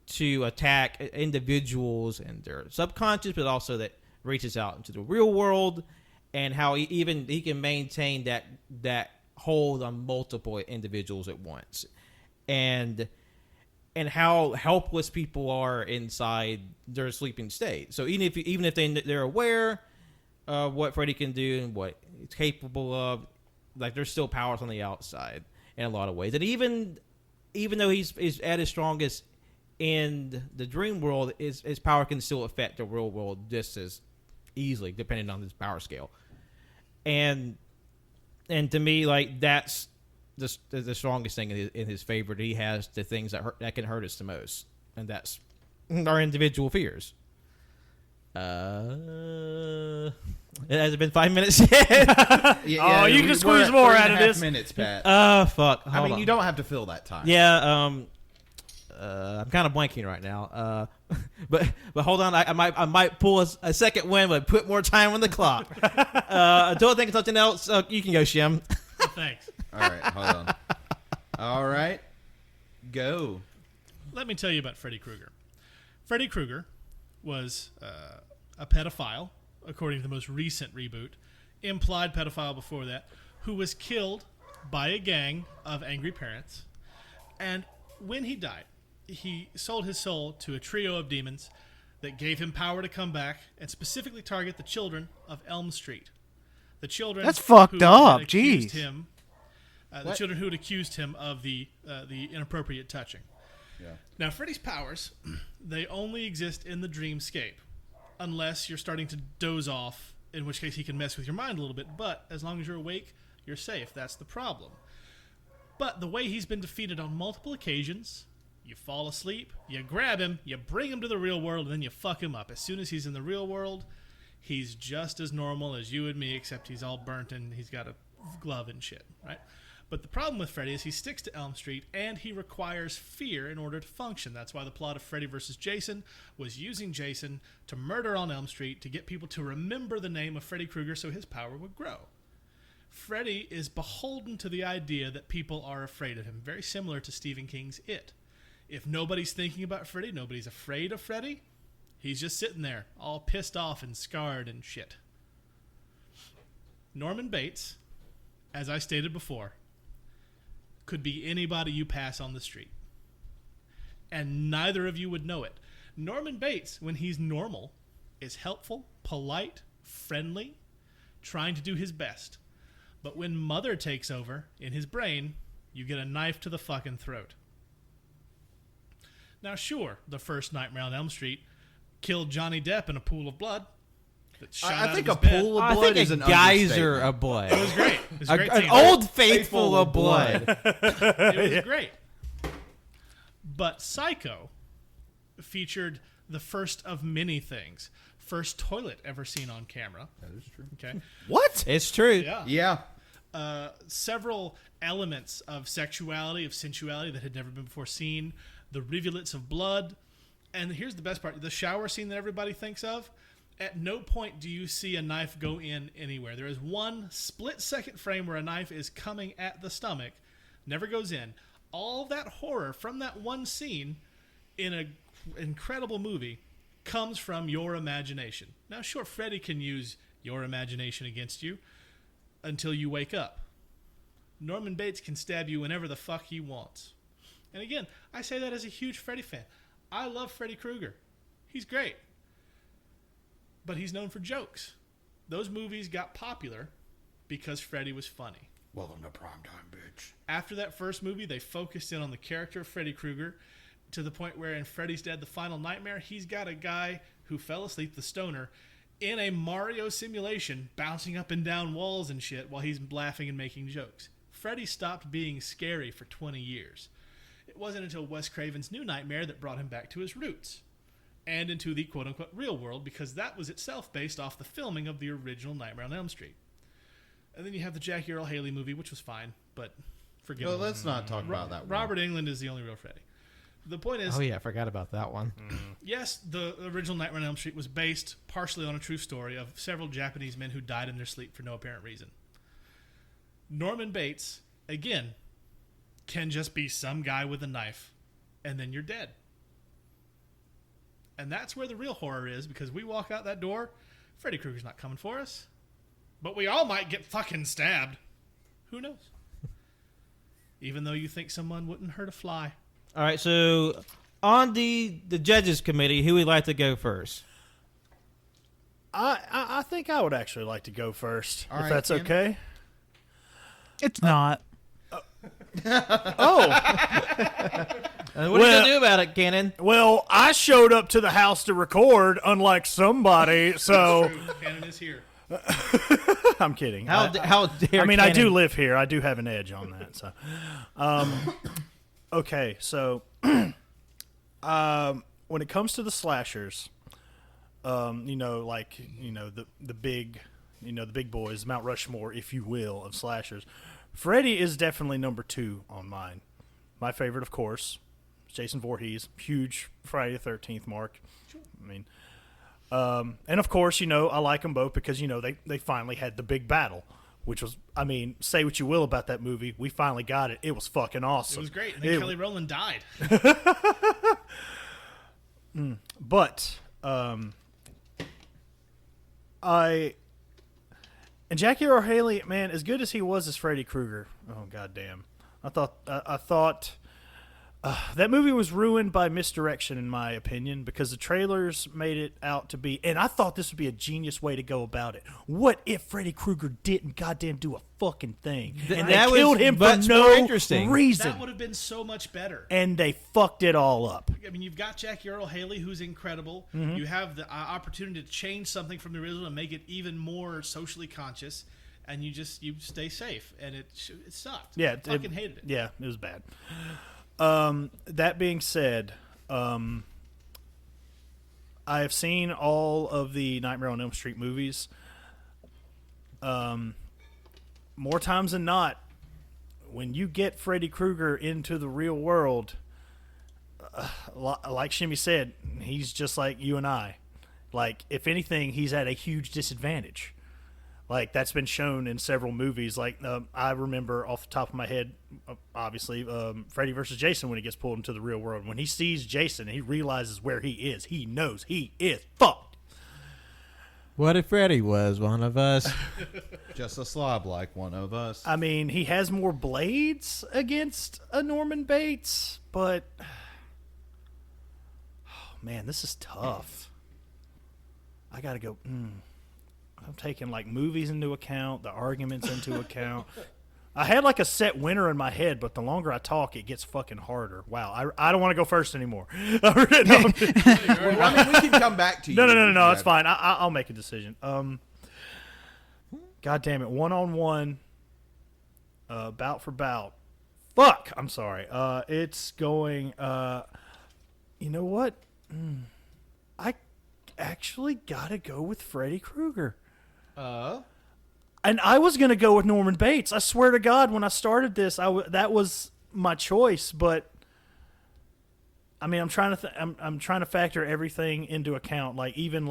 to attack individuals and their subconscious, but also that reaches out into the real world, and how he can maintain that hold on multiple individuals at once. and how helpless people are inside their sleeping state. So even if they're aware of what Freddy can do and what he's capable of, like there's still powers on the outside in a lot of ways. And even though he's at his strongest in the dream world, his power can still affect the real world just as easily, depending on his power scale. And to me, like that's the strongest thing in his favor. He has the things that can hurt us the most, and that's our individual fears. It hasn't been 5 minutes yet. You can squeeze more out of this. 3.5 minutes, Pat. Fuck. I mean, you don't have to fill that time. Yeah. I'm kind of blanking right now. But hold on. I might pull a second win, but put more time on the clock. Until I think of something else, you can go, Shim. Thanks. All right, hold on. All right, go. Let me tell you about Freddy Krueger. Freddy Krueger was a pedophile, according to the most recent reboot, implied pedophile before that, who was killed by a gang of angry parents. And when he died, he sold his soul to a trio of demons that gave him power to come back and specifically target the children of Elm Street. The children That's fucked who up. had accused Jeez. him, the children who had accused him of the inappropriate touching. Yeah. Now, Freddy's powers, they only exist in the dreamscape, unless you're starting to doze off, in which case he can mess with your mind a little bit. But as long as you're awake, you're safe. That's the problem. But the way he's been defeated on multiple occasions, you fall asleep, you grab him, you bring him to the real world, and then you fuck him up. As soon as he's in the real world, he's just as normal as you and me, except he's all burnt and he's got a glove and shit, right? But the problem with Freddy is he sticks to Elm Street, and he requires fear in order to function. That's why the plot of Freddy vs. Jason was using Jason to murder on Elm Street to get people to remember the name of Freddy Krueger so his power would grow. Freddy is beholden to the idea that people are afraid of him, very similar to Stephen King's It. If nobody's thinking about Freddy, nobody's afraid of Freddy, he's just sitting there, all pissed off and scarred and shit. Norman Bates, as I stated before, could be anybody you pass on the street. And neither of you would know it. Norman Bates, when he's normal, is helpful, polite, friendly, trying to do his best. But when Mother takes over in his brain, you get a knife to the fucking throat. Now, sure, the first Nightmare on Elm Street killed Johnny Depp in a pool of blood. That shot out I think of a his bed. pool of I blood think is a an geyser understatement. of blood. It was great. It was a great An scene. old faithful of blood. It was great. But Psycho featured the first of many things. First toilet ever seen on camera. That is true. Okay. What? It's true. Yeah. Yeah. Several elements of sexuality, of sensuality that had never been before seen. The rivulets of blood. And here's the best part. The shower scene that everybody thinks of. At no point do you see a knife go in anywhere. There is one split-second frame where a knife is coming at the stomach. Never goes in. All that horror from that one scene in an incredible movie comes from your imagination. Now, sure, Freddy can use your imagination against you until you wake up. Norman Bates can stab you whenever the fuck he wants. And again, I say that as a huge Freddy fan. I love Freddy Krueger. He's great. But he's known for jokes. Those movies got popular because Freddy was funny. Welcome to primetime, bitch. After that first movie, they focused in on the character of Freddy Krueger to the point where in Freddy's Dead, The Final Nightmare, he's got a guy who fell asleep, the stoner, in a Mario simulation, bouncing up and down walls and shit while he's laughing and making jokes. Freddy stopped being scary for 20 years. It wasn't until Wes Craven's New Nightmare that brought him back to his roots and into the quote-unquote real world, because that was itself based off the filming of the original Nightmare on Elm Street. And then you have the Jackie Earle Haley movie, which was fine, but forget Well, it. let's not talk about that one. Robert Englund is the only real Freddy. The point is, Oh yeah, I forgot about that one. yes, the original Nightmare on Elm Street was based partially on a true story of several Japanese men who died in their sleep for no apparent reason. Norman Bates, again, can just be some guy with a knife, and then you're dead. And that's where the real horror is, because we walk out that door, Freddy Krueger's not coming for us. But we all might get fucking stabbed. Who knows? even though you think someone wouldn't hurt a fly. All right, so on the judges committee, who would like to go first? I think I would actually like to go first, All if right, that's Ken. okay. It's not. Oh, What are you going to do about it, Cannon? well, I showed up to the house to record, unlike somebody, so Cannon is here. I'm kidding. How dare I mean, I do Cannon- live here. I do have an edge on that. So, okay. So, when it comes to the slashers, the big, the big boys, Mount Rushmore, if you will, of slashers, Freddy is definitely number 2 on mine. My favorite, of course, is Jason Voorhees, huge Friday the 13th mark. I mean. And of course, I like them both because, they finally had the big battle, which was, I mean, say what you will about that movie. We finally got it. It was fucking awesome. It was great. And then Kelly Rowland died. But, and Jackie Earle Haley, man, as good as he was as Freddy Krueger, oh, goddamn. I thought that movie was ruined by misdirection, in my opinion, because the trailers made it out to be, and I thought this would be a genius way to go about it. What if Freddy Krueger didn't goddamn do a fucking thing? And they that was killed him for much more no interesting. reason. That would have been so much better. And they fucked it all up. I mean, you've got Jackie Earle Haley, who's incredible. Mm-hmm. You have the opportunity to change something from the original and make it even more socially conscious, and you stay safe. And it sucked. Yeah, I fucking hated it. Yeah, it was bad. That being said, I have seen all of the Nightmare on Elm Street movies. More times than not, when you get Freddy Krueger into the real world, like Shimmy said, he's just like you and I. Like, if anything, he's at a huge disadvantage. Like, that's been shown in several movies. Like, I remember off the top of my head, obviously, Freddy vs. Jason, when he gets pulled into the real world. When he sees Jason and he realizes where he is, he knows he is fucked. What if Freddy was one of us? Just a slob like one of us. I mean, he has more blades against a Norman Bates, but... Oh, man, this is tough. I gotta go... I'm taking like movies into account, the arguments into account. I had like a set winner in my head, but the longer I talk, it gets fucking harder. Wow, I don't want to go first anymore. Well, I mean, we can come back to you. No, it's fine. I'll make a decision. God damn it, 1-on-1, bout for bout. Fuck, I'm sorry. It's going. You know what? I actually gotta go with Freddy Krueger. And I was gonna go with Norman Bates. I swear to God, when I started this, that was my choice. But I mean, I'm trying to factor everything into account. Even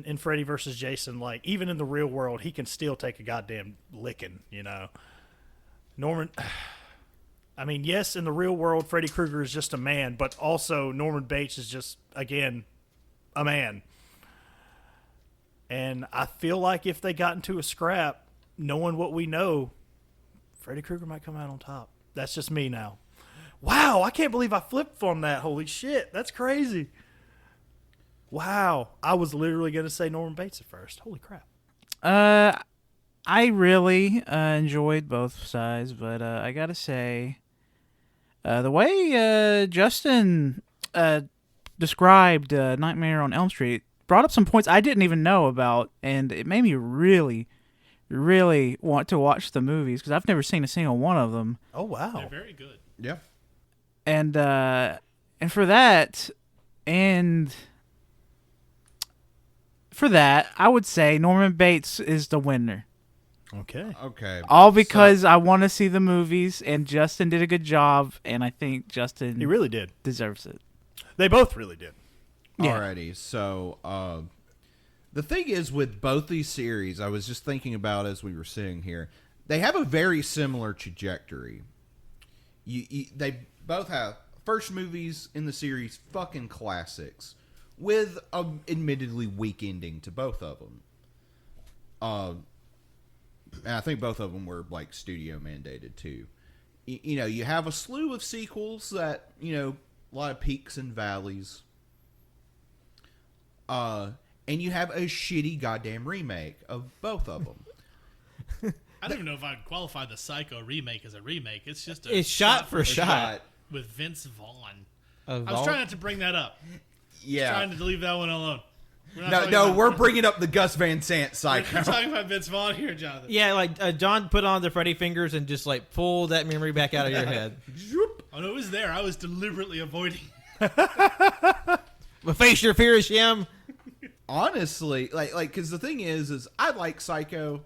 in Freddy versus Jason, like even in the real world, he can still take a goddamn licking. Norman. I mean, yes, in the real world, Freddy Krueger is just a man, but also Norman Bates is just, again, a man. And I feel like if they got into a scrap, knowing what we know, Freddy Krueger might come out on top. That's just me now. Wow, I can't believe I flipped on that. Holy shit, that's crazy. Wow, I was literally going to say Norman Bates at first. Holy crap. I really enjoyed both sides, but I gotta say, the way Justin described Nightmare on Elm Street brought up some points I didn't even know about, and it made me really, really want to watch the movies because I've never seen a single one of them. Oh, wow. They're very good. Yeah. And for that, I would say Norman Bates is the winner. Okay. All because I want to see the movies, and Justin did a good job, and I think Justin He really did. deserves it. They both really did. Yeah. Alrighty, so the thing is with both these series, I was just thinking about as we were sitting here, they have a very similar trajectory. They both have first movies in the series, fucking classics, with a admittedly weak ending to both of them. and I think both of them were like studio mandated too. You know, you have a slew of sequels that, you know, a lot of peaks and valleys. And you have a shitty goddamn remake of both of them. I don't even know if I'd qualify the Psycho remake as a remake. It's just It's shot for shot. with Vince Vaughn. Of I was all- trying not to bring that up. Yeah. Trying to leave that one alone. We're bringing up the Gus Van Sant We're Psycho. talking about Vince Vaughn here, Jonathan. Yeah, like John put on the Freddy fingers and just like pull that memory back out of your head. Oh no, it was there. I was deliberately avoiding. But face your fears, Shem. Honestly, like, because the thing is I like Psycho,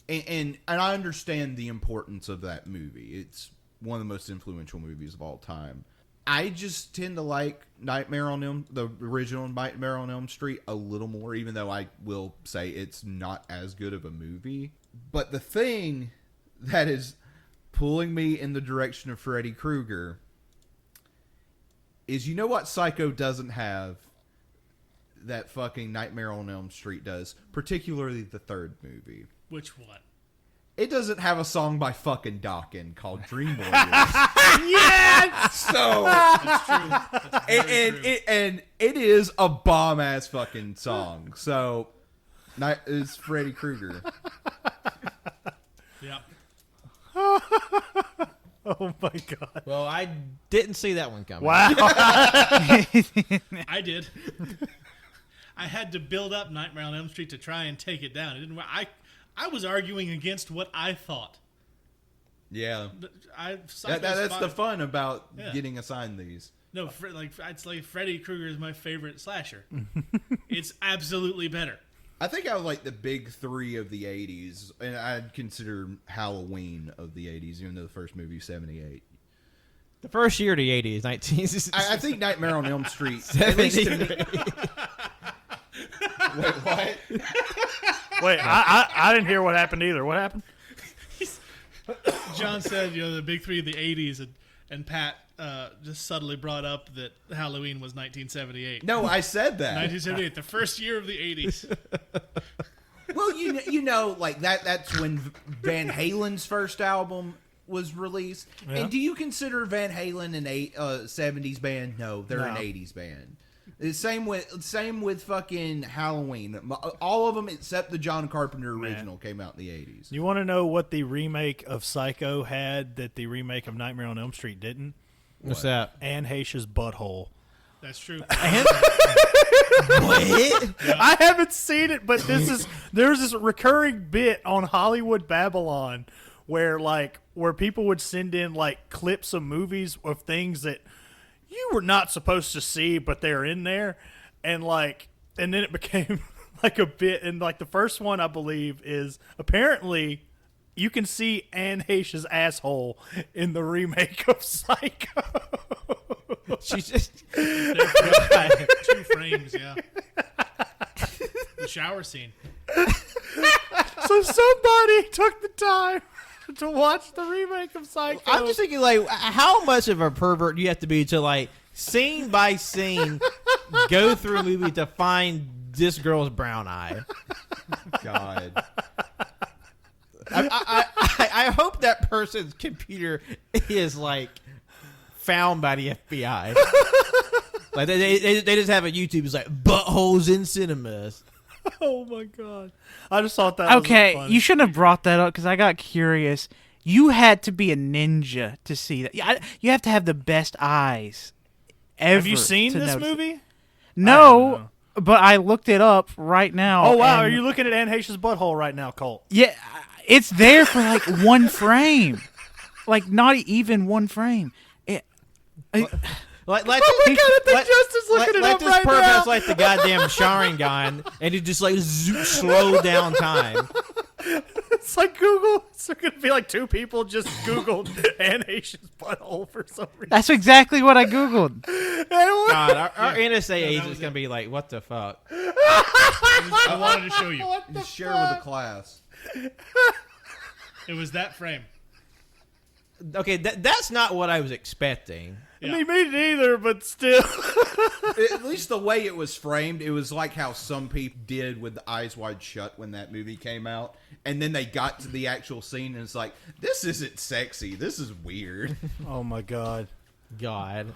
and I understand the importance of that movie. It's one of the most influential movies of all time. I just tend to like Nightmare on Elm, the original Nightmare on Elm Street, a little more, even though I will say it's not as good of a movie. But the thing that is pulling me in the direction of Freddy Krueger is, you know what Psycho doesn't have that fucking Nightmare on Elm Street does, particularly the third movie. Which one? It doesn't have a song by fucking Dokken called Dream Warriors. Yes! So, That's true. That's very true. and it is a bomb ass fucking song. So, it's Freddy Krueger. Yeah. Oh my god! Well, I didn't see that one coming. Wow. I did. I had to build up Nightmare on Elm Street to try and take it down. It didn't. I was arguing against what I thought. Yeah. Psycho's That's fine. the fun about Yeah. getting assigned these. No, it's like Freddy Krueger is my favorite slasher. It's absolutely better. I think I like the big three of the 80s, and I'd consider Halloween of the 80s, even though the first movie is 78. The first year of the 80s, 19. I think Nightmare on Elm Street. At least to me. Wait, what? Wait, I didn't hear what happened either. What happened? John said, the big three of the 80s, and Pat just subtly brought up that Halloween was 1978. No, I said that. 1978, the first year of the 80s. Well, you know, like that's when Van Halen's first album was released. Yeah. And do you consider Van Halen an 70s band? No, they're an No. 80s band. The same with fucking Halloween. All of them except the John Carpenter original came out in the 80s. You want to know what the remake of Psycho had that the remake of Nightmare on Elm Street didn't? What's that? Anne Heche's butthole. That's true. What? I haven't seen it, but there's this recurring bit on Hollywood Babylon where people would send in like clips of movies of things that you were not supposed to see, but they're in there, and then it became like a bit. And like the first one, I believe, is apparently you can see Anne Heche's asshole in the remake of Psycho. She's just. Two frames, yeah. The shower scene. So somebody took the time to watch the remake of Psycho. I'm just thinking, like, how much of a pervert do you have to be to, like, scene by scene, go through a movie to find this girl's brown eye? God. I hope that person's computer is, like, found by the FBI. Like, they just have a YouTube. It's like, buttholes in cinemas. Oh my god! I just thought that. Was Okay, funny. you shouldn't have brought that up because I got curious. You had to be a ninja to see that. You have to have the best eyes ever. Have you seen to this notice it. movie? I don't No, know. but I looked it up right now. Oh wow! Are and- you looking at Anne Heche's butthole right now, Colt? Yeah, it's there for like one frame, like not even one frame. Like, Oh my God, I think Justin's looking it up this right pervert's now. like the goddamn Sharingan, and he just, like, slow down time. It's like Google. It's going to be like two people just Googled Anne Heche's butthole for some reason. That's exactly what I googled. God, our NSA agent's going to be like, what the fuck? I wanted to show you. Just share with the class. It was that frame. Okay, that's not what I was expecting. Yeah. I mean, me neither, but still. At least the way it was framed, it was like how some people did with the Eyes Wide Shut when that movie came out. And then they got to the actual scene and it's like, this isn't sexy. This is weird. Oh, my God. God.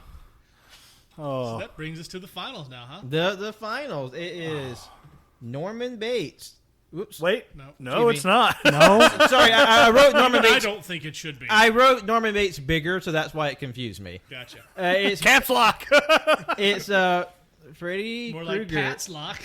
So that brings us to the finals now, huh? The finals. It is Norman Bates. Whoops. Wait. No. No, it's not. No. Sorry, I wrote Norman I Bates. don't think it should be. I wrote Norman Bates bigger, so that's why it confused me. Gotcha. It's Caps lock. it's Freddy More like Krueger. Pat's lock.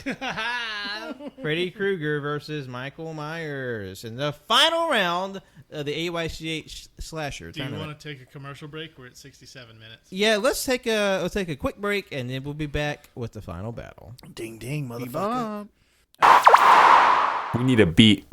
Freddy Krueger versus Michael Myers in the final round of the AYCH slasher Do you tournament. want to take a commercial break? We're at 67 minutes. Yeah, let's take a quick break and then we'll be back with the final battle. Ding, ding, motherfucker. We need a beat.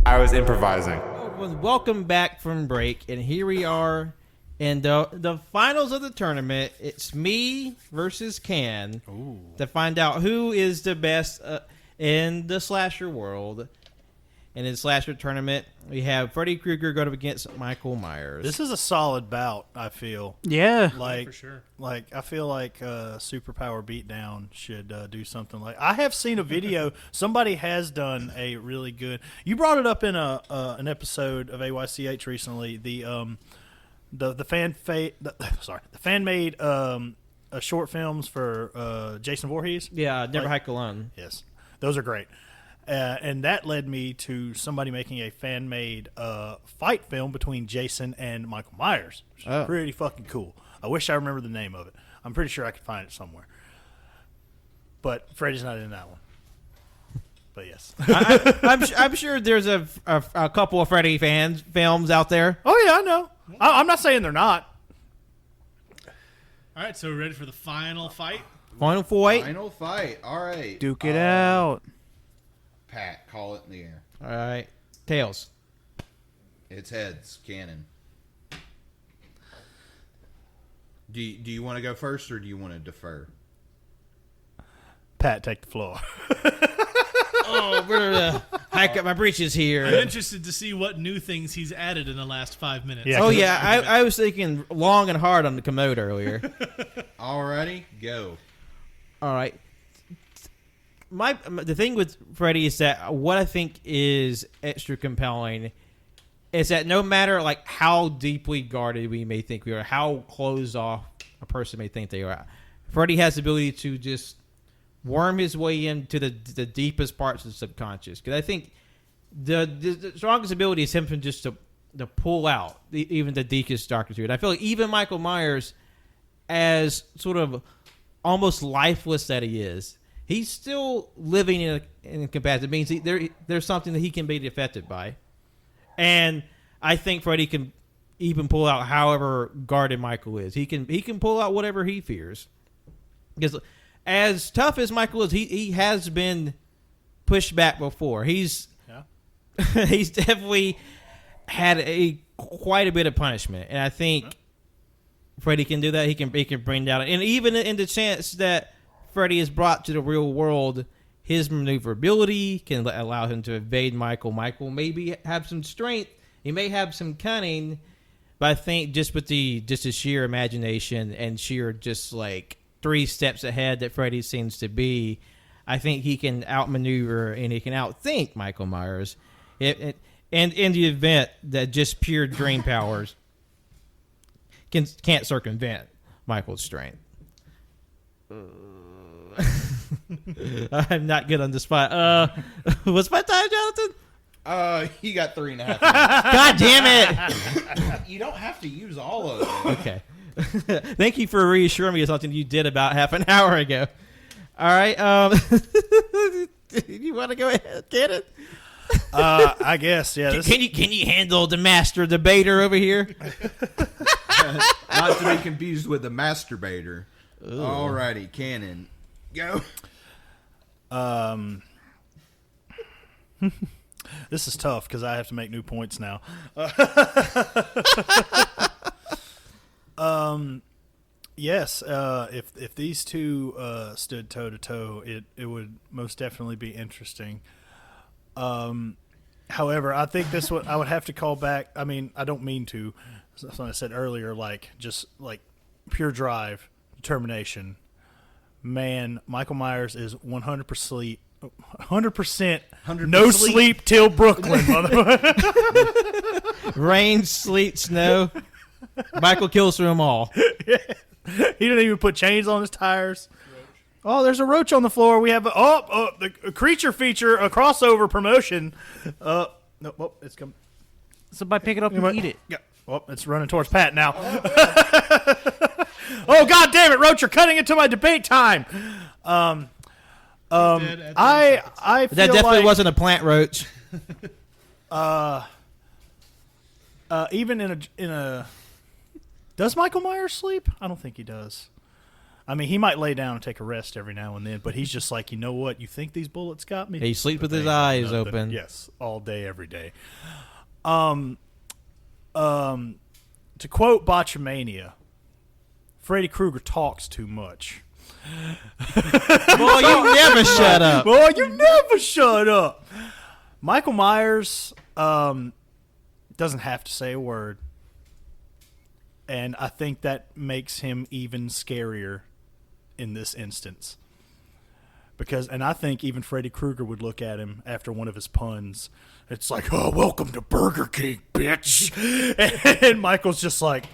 I was improvising. Well, welcome back from break, and here we are in the finals of the tournament. It's me versus Can to find out who is the best in the slasher world. And in the slasher tournament, we have Freddy Krueger going up against Michael Myers. This is a solid bout, I feel. Yeah. Like, for sure. Like I feel like Superpower Beatdown should do something like. I have seen a video. Somebody has done a really good. You brought it up in an episode of AYCH recently. The fan made short films for Jason Voorhees. Yeah, Never Like- Hike Alone. Yes, those are great. And that led me to somebody making a fan-made fight film between Jason and Michael Myers, which is pretty fucking cool. I wish I remember the name of it. I'm pretty sure I could find it somewhere. But Freddy's not in that one. But yes. I'm sure there's a couple of Freddy films out there. Oh, yeah, I know. I'm not saying they're not. All right, so we're ready for the final fight. Final fight. Final fight. All right. Duke it out. Pat, call it in the air. All right. Tails. It's heads. Cannon. Do you want to go first or do you want to defer? Pat, take the floor. Oh, we're hike up my breeches I'm here. interested to see what new things he's added in the last 5 minutes. Yeah. Oh yeah, I was thinking long and hard on the commode earlier. Alrighty, go. All right. The thing with Freddy is that what I think is extra compelling is that no matter like how deeply guarded we may think we are, how closed off a person may think they are, Freddy has the ability to just worm his way into the deepest parts of the subconscious. Because I think the strongest ability is him just to pull out even the deepest, darkest truth. I feel like even Michael Myers, as sort of almost lifeless that he is, he's still living in a capacity. It means there's something that he can be affected by. And I think Freddy can even pull out however guarded Michael is. He can pull out whatever he fears. Because as tough as Michael is, he has been pushed back before. He's definitely had quite a bit of punishment. And I think Freddy can do that. He can bring down, and even in the chance that Freddy is brought to the real world, his maneuverability can allow him to evade Michael. Michael maybe have some strength. He may have some cunning, but I think just with just his sheer imagination and sheer just like 3 steps ahead that Freddy seems to be, I think he can outmaneuver and he can outthink Michael Myers. And in the event that just pure dream powers can't circumvent Michael's strength. I'm not good on the spot. What's my time, Jonathan? You got 3.5 minutes. God damn it! You don't have to use all of it. Okay. Thank you for reassuring me of something you did about half an hour ago. All right. You want to go ahead, get it? I guess, yeah. Can you handle the master debater over here? Not to be confused with the masturbator. Alrighty, Cannon, go. This is tough because I have to make new points now. Yes, if these two stood toe to toe, it would most definitely be interesting. However, I think this would I would have to call back. I mean, I don't mean to. Something I said earlier, just pure drive, determination. Man, Michael Myers is 100%. 100% no sleep till Brooklyn, motherfucker. Rain, sleet, snow. Michael kills through them all. He didn't even put chains on his tires. Oh, there's a roach on the floor. We have the creature feature, a crossover promotion. No, it's coming. Somebody pick it up and eat it. Yeah. Oh, it's running towards Pat now. Oh, God damn it, Roach, you're cutting into my debate time. I feel That definitely wasn't a plant roach. Even in a does Michael Myers sleep? I don't think he does. I mean, he might lay down and take a rest every now and then, but he's just like, you know what? You think these bullets got me? He sleeps with But his they ain't eyes nothing. open. Yes, all day, every day. To quote Botchamania, Freddy Krueger talks too much. Boy, you never shut up. Boy, you never shut up. Michael Myers doesn't have to say a word. And I think that makes him even scarier in this instance. And I think even Freddy Krueger would look at him after one of his puns. It's like, oh, welcome to Burger King, bitch. And Michael's just like,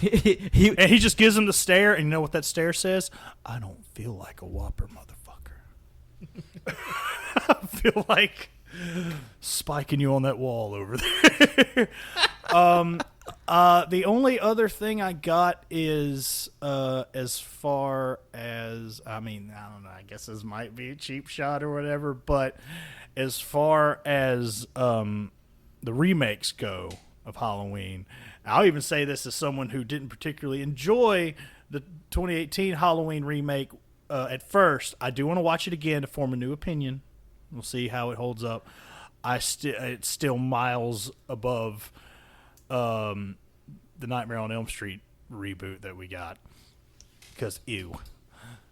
and he just gives him the stare. And you know what that stare says? I don't feel like a Whopper, motherfucker. I feel like spiking you on that wall over there. The only other thing I got is as far as, I mean, I don't know, I guess this might be a cheap shot or whatever, but as far as the remakes go of Halloween, I'll even say this as someone who didn't particularly enjoy the 2018 Halloween remake at first. I do want to watch it again to form a new opinion. We'll see how it holds up. It's still miles above the Nightmare on Elm Street reboot that we got. Because, ew.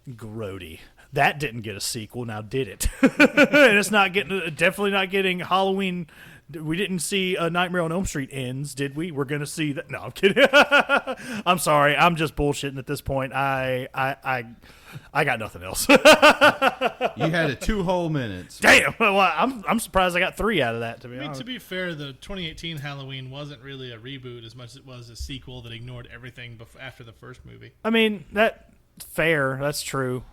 Grody. That didn't get a sequel, now did it? And it's definitely not getting Halloween. We didn't see Nightmare on Elm Street ends, did we? We're going to see that. No, I'm kidding. I'm sorry. I'm just bullshitting at this point. I got nothing else. You had it 2 whole minutes. Damn. Well, I'm surprised I got 3 out of that, to be honest. To be fair, the 2018 Halloween wasn't really a reboot as much as it was a sequel that ignored everything after the first movie. I mean, that's fair. That's true.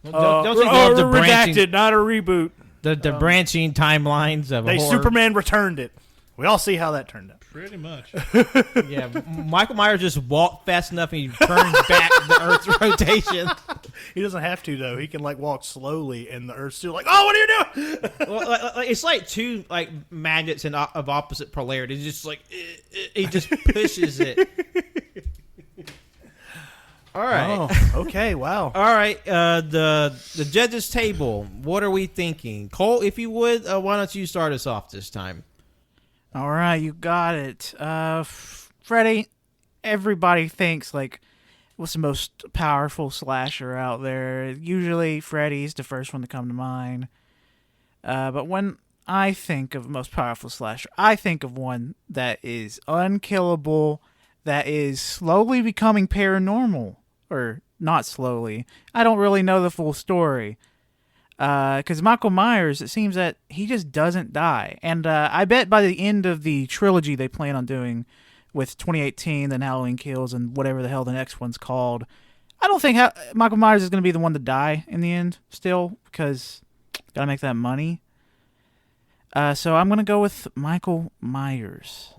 Don't you love the branching, redacted, not a reboot. the branching timelines of They horror? Superman returned it. We all see how that turned out. Pretty much. Yeah, Michael Myers just walked fast enough and he turns back the Earth's rotation. He doesn't have to, though. He can walk slowly, and the Earth's still like, "Oh, what are you doing?" Well, it's like two magnets of opposite polarity. It's just he just pushes it. All right. Oh, okay. Wow. All right. The judges' table. What are we thinking, Cole? If you would, why don't you start us off this time? All right, you got it. Freddy, everybody thinks, what's the most powerful slasher out there? Usually Freddy's the first one to come to mind. But when I think of most powerful slasher, I think of one that is unkillable, that is slowly becoming paranormal. Or not slowly. I don't really know the full story. Because Michael Myers, it seems that he just doesn't die. And I bet by the end of the trilogy they plan on doing with 2018, then Halloween Kills, and whatever the hell the next one's called, I don't think Michael Myers is going to be the one to die in the end still, because got to make that money. So I'm going to go with Michael Myers.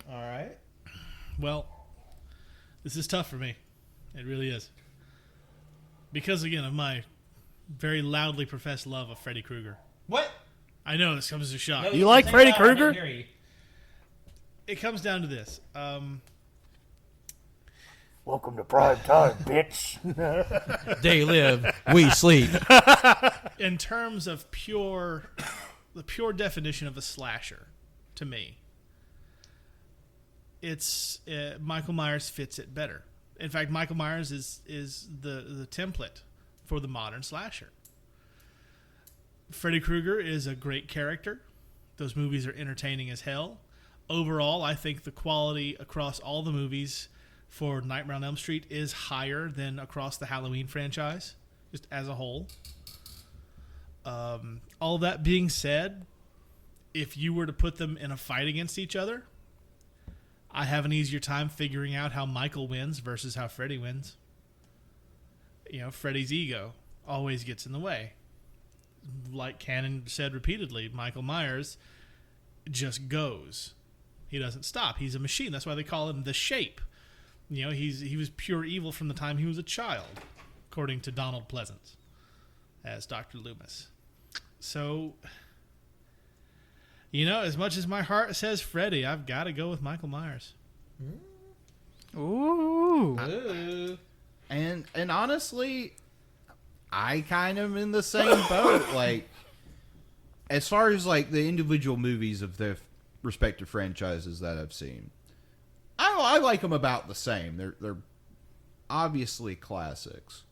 All right. Well, this is tough for me. It really is. Because, again, of my very loudly professed love of Freddy Krueger. What? I know this comes as a shock. You like Freddy Krueger? It comes down to this. Welcome to prime time, bitch. They live, we sleep. In terms of the pure definition of a slasher, to me, it's Michael Myers fits it better. In fact, Michael Myers is the template for the modern slasher. Freddy Krueger is a great character. Those movies are entertaining as hell. Overall, I think the quality across all the movies for Nightmare on Elm Street is higher than across the Halloween franchise, just as a whole. All that being said, if you were to put them in a fight against each other, I have an easier time figuring out how Michael wins versus how Freddy wins. Freddy's ego always gets in the way. Like Cannon said repeatedly, Michael Myers just goes. He doesn't stop. He's a machine. That's why they call him the Shape. He was pure evil from the time he was a child, according to Donald Pleasance as Dr. Loomis. So, as much as my heart says Freddy, I've got to go with Michael Myers. Ooh. And honestly, I kind of in the same boat. Like, as far as like the individual movies of their respective franchises that I've seen, I like them about the same. They're obviously classics.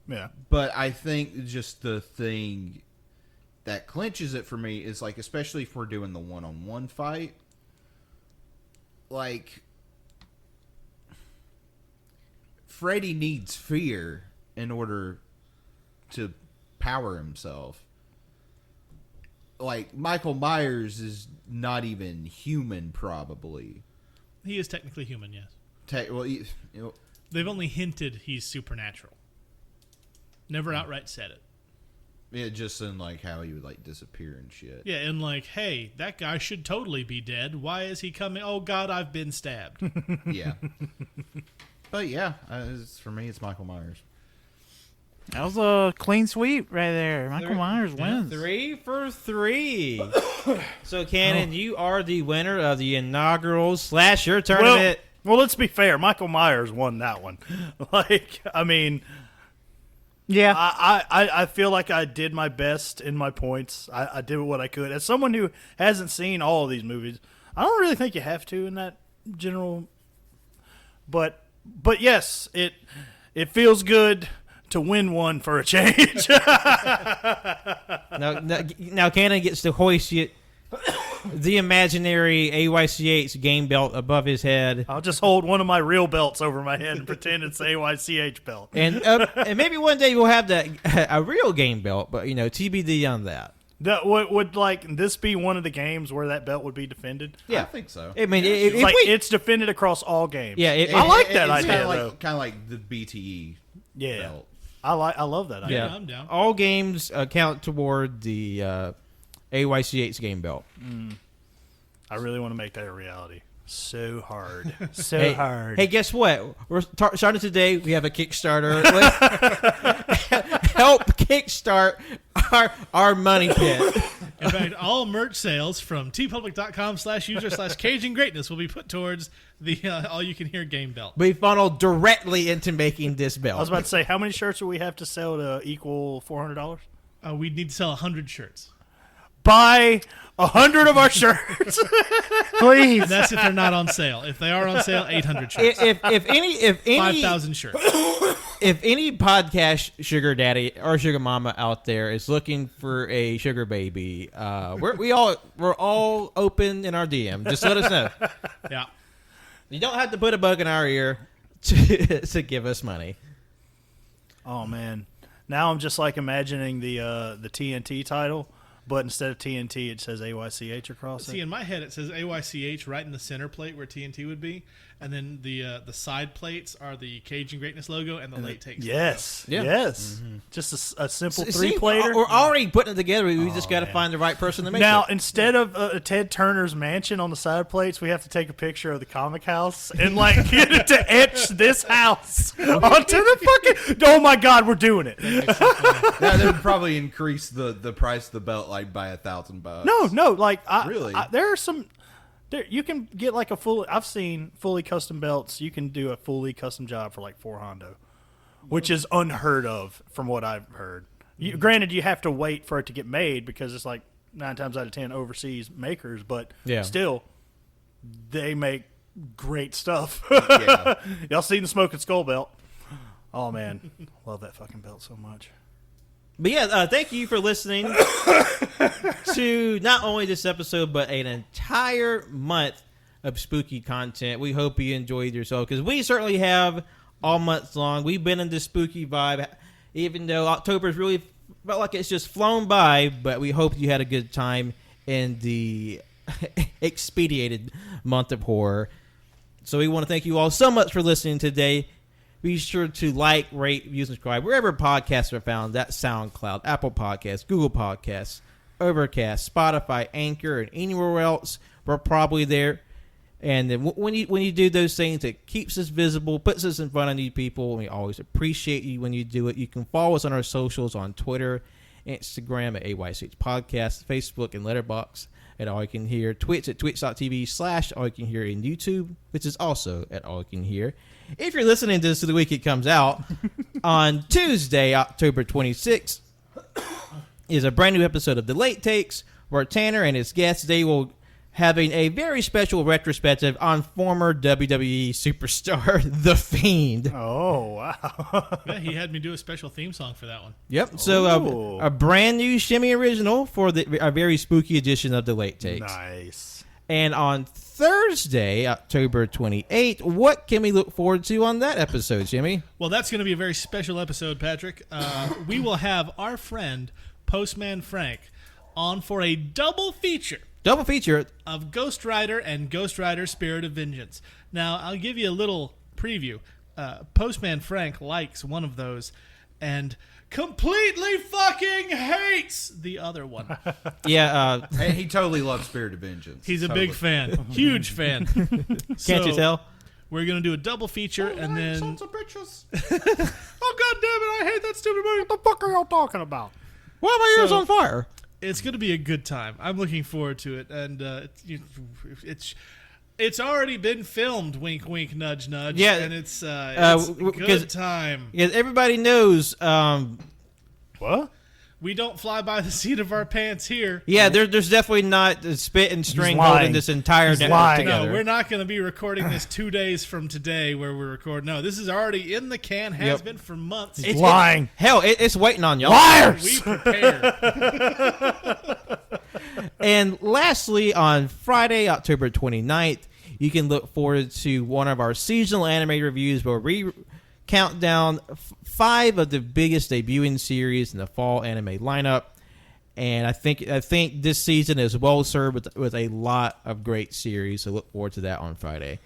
Yeah. But I think just the thing that clinches it for me is, like, especially if we're doing the one-on-one fight, like, Freddy needs fear in order to power himself. Like, Michael Myers is not even human, probably. He is technically human, yes. They've only hinted he's supernatural. Never outright said it. Yeah, just in, like, how he would, like, disappear and shit. Yeah, and like, hey, that guy should totally be dead. Why is he coming? Oh, God, I've been stabbed. Yeah. But, yeah, for me, it's Michael Myers. That was a clean sweep right there. Michael Myers wins. 3 for 3. So, Cannon, you are the winner of the inaugural slasher tournament. Well, let's be fair. Michael Myers won that one. Yeah. I feel like I did my best in my points. I did what I could. As someone who hasn't seen all of these movies, I don't really think you have to in that general. But yes, it feels good to win one for a change. Now Cannon gets to hoist the imaginary AYCH game belt above his head. I'll just hold one of my real belts over my head and pretend it's the AYCH belt. And maybe one day we'll have a real game belt, but TBD on that. That would like this be one of the games where that belt would be defended? Yeah, I think so. I mean, it's defended across all games. Yeah, I like that idea. Kind of like the BTE belt. I love that idea. Yeah, I'm down. All games count toward the AYCH game belt. I really want to make that a reality. So hard. So hard. Hey, guess what? We're starting today. We have a Kickstarter. Help kickstart our money pit. In fact, all merch sales from tpublic.com/user/caging greatness will be put towards the All You Can Hear game belt. We funnel directly into making this belt. I was about to say, how many shirts do we have to sell to equal $400? We need to sell 100 shirts. Buy 100 of our shirts, Please. And that's if they're not on sale. If they are on sale, 800 shirts. If any 5,000 shirts. If any podcast sugar daddy or sugar mama out there is looking for a sugar baby, we're all open in our DM. Just let us know. Yeah. You don't have to put a bug in our ear to give us money. Oh man, now I'm just like imagining the TNT title, but instead of TNT it says AYCH across See, it. in my head it says AYCH right in the center plate where TNT would be, and then the side plates are the Cajun Greatness logo and the Late Takes Yes, Yeah. yes, just a simple See, 3-plater. we're already putting it together. We just got to find the right person to make Now, it. instead of Ted Turner's mansion on the side plates, we have to take a picture of the comic house and like get it to etch this house onto the fucking. Oh my God, we're doing it. That would probably increase the price of the belt like buy $1,000. No, like Really? there are some. There, you can get like a full. I've seen fully custom belts. You can do a fully custom job for like $400, which is unheard of from what I've heard. Granted, you have to wait for it to get made because it's like 9 times out of 10 overseas makers, but still, they make great stuff. Yeah. Y'all seen the Smoking Skull belt? Oh man, love that fucking belt so much. But yeah, thank you for listening to not only this episode, but an entire month of spooky content. We hope you enjoyed yourself, because we certainly have all month long. We've been in this spooky vibe, even though October's really felt like it's just flown by, but we hope you had a good time in the expedited month of horror. So we want to thank you all so much for listening today. Be sure to like, rate, review, subscribe wherever podcasts are found. That's SoundCloud, Apple Podcasts, Google Podcasts, Overcast, Spotify, Anchor, and anywhere else. We're probably there. And then when you do those things, it keeps us visible, puts us in front of new people. We always appreciate you when you do it. You can follow us on our socials on Twitter, Instagram at AYCH Podcast, Facebook and Letterboxd at AllYouCanHear, Twitch at twitch.tv/AllYouCanHear, and YouTube, which is also at AllYouCanHear. If you're listening to this the week it comes out, on Tuesday, October 26th, is a brand new episode of The Late Takes, where Tanner and his guests, they will having a very special retrospective on former WWE superstar The Fiend. Oh wow! Yeah, he had me do a special theme song for that one. Yep. So a brand new Shimmy original for a very spooky edition of The Late Takes. Nice. And on Thursday, October 28th, what can we look forward to on that episode, Jimmy? Well, that's going to be a very special episode, Patrick. We will have our friend Postman Frank on for a double feature. Double feature Of Ghost Rider and Ghost Rider Spirit of Vengeance. Now, I'll give you a little preview. Postman Frank likes one of those and completely fucking hates the other one. Yeah. Hey, he totally loves Spirit of Vengeance. He's a Totally. big fan. Huge fan. Can't you tell? We're going to do a double feature and then... Sons of bitches. Oh, God damn it, I hate that stupid movie. What the fuck are y'all talking about? Why are my ears So- on fire? It's going to be a good time. I'm looking forward to it, and it's already been filmed. Wink, wink, nudge, nudge. Yeah, and it's because- good time. Yeah, everybody knows. What? We don't fly by the seat of our pants here. Yeah, there's definitely not a spit and string lying. holding this entire He's network lying. No, together. we're not going to be recording this 2 days from today where we're recording. No, this is already in the can, has Yep. been for months. He's lying. Hell, it's waiting on y'all. Liars! We prepare. And lastly, on Friday, October 29th, you can look forward to one of our seasonal anime reviews where we count down 5 of the biggest debuting series in the fall anime lineup. And I think this season is well served with a lot of great series, so look forward to that on Friday.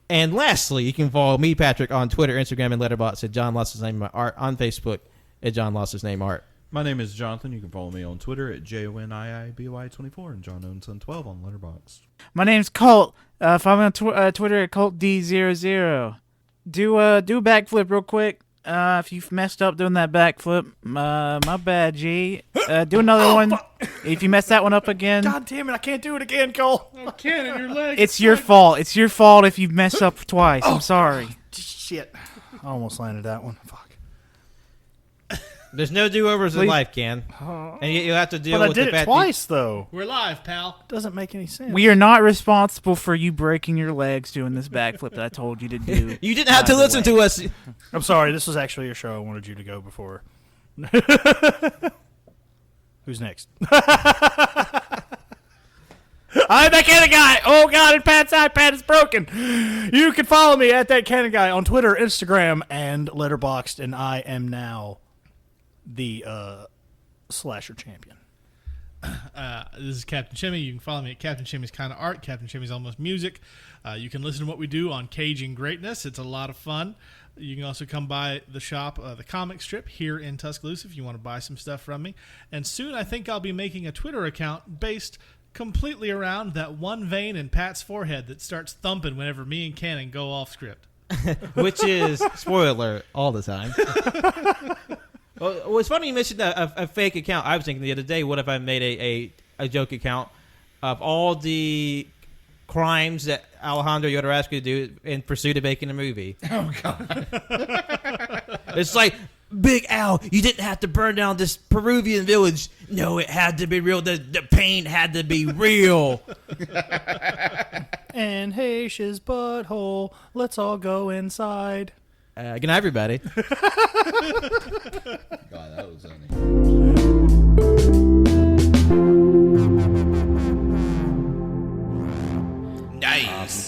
And lastly, you can follow me, Patrick, on Twitter, Instagram, and Letterboxd at John Lost His Name Art, on Facebook at John Lost His Name Art. My name is Jonathan. You can follow me on Twitter at JONIIBY24 and John Owenson 12 on Letterboxd. My name's Colt. Follow me on Twitter at ColtD00. Do a backflip real quick. If you've messed up doing that backflip, my bad, G. Do another one. If you mess that one up again, God damn it! I can't do it again, Cole. Oh, can in your leg. it's your fault. It's your fault if you've messed up twice. I'm sorry. Shit! I almost landed that one. Fuck. There's no do-overs in Please. life, Ken. And you'll have to deal But I with did the it fact twice, though. We're live, pal. Doesn't make any sense. We are not responsible for you breaking your legs doing this backflip that I told you to do. you didn't have to By the listen way. to us. I'm sorry. This was actually your show. I wanted you to go before. Who's next? I'm that cannon guy. Oh God, and Pat's iPad is broken. You can follow me at that cannon guy on Twitter, Instagram, and Letterboxd, and I am now the slasher champion. This is Captain Chimmy. You can follow me at Captain Chimmy's Kind of Art, Captain Chimmy's Almost Music. You can listen to what we do on Caging Greatness. It's a lot of fun. You can also come by the shop, the comic strip here in Tuscaloosa if you want to buy some stuff from me. And soon I think I'll be making a Twitter account based completely around that one vein in Pat's forehead that starts thumping whenever me and Cannon go off script. Which is, spoiler alert, all the time. Well, it's funny you mentioned a fake account. I was thinking the other day, what if I made a joke account of all the crimes that Alejandro Jodorowsky to do in pursuit of making a movie? Oh God! It's like, Big Al, you didn't have to burn down this Peruvian village. No, it had to be real. The pain had to be real. And Haish's butthole. Let's all go inside. Good night, everybody. God, that was funny. Nice.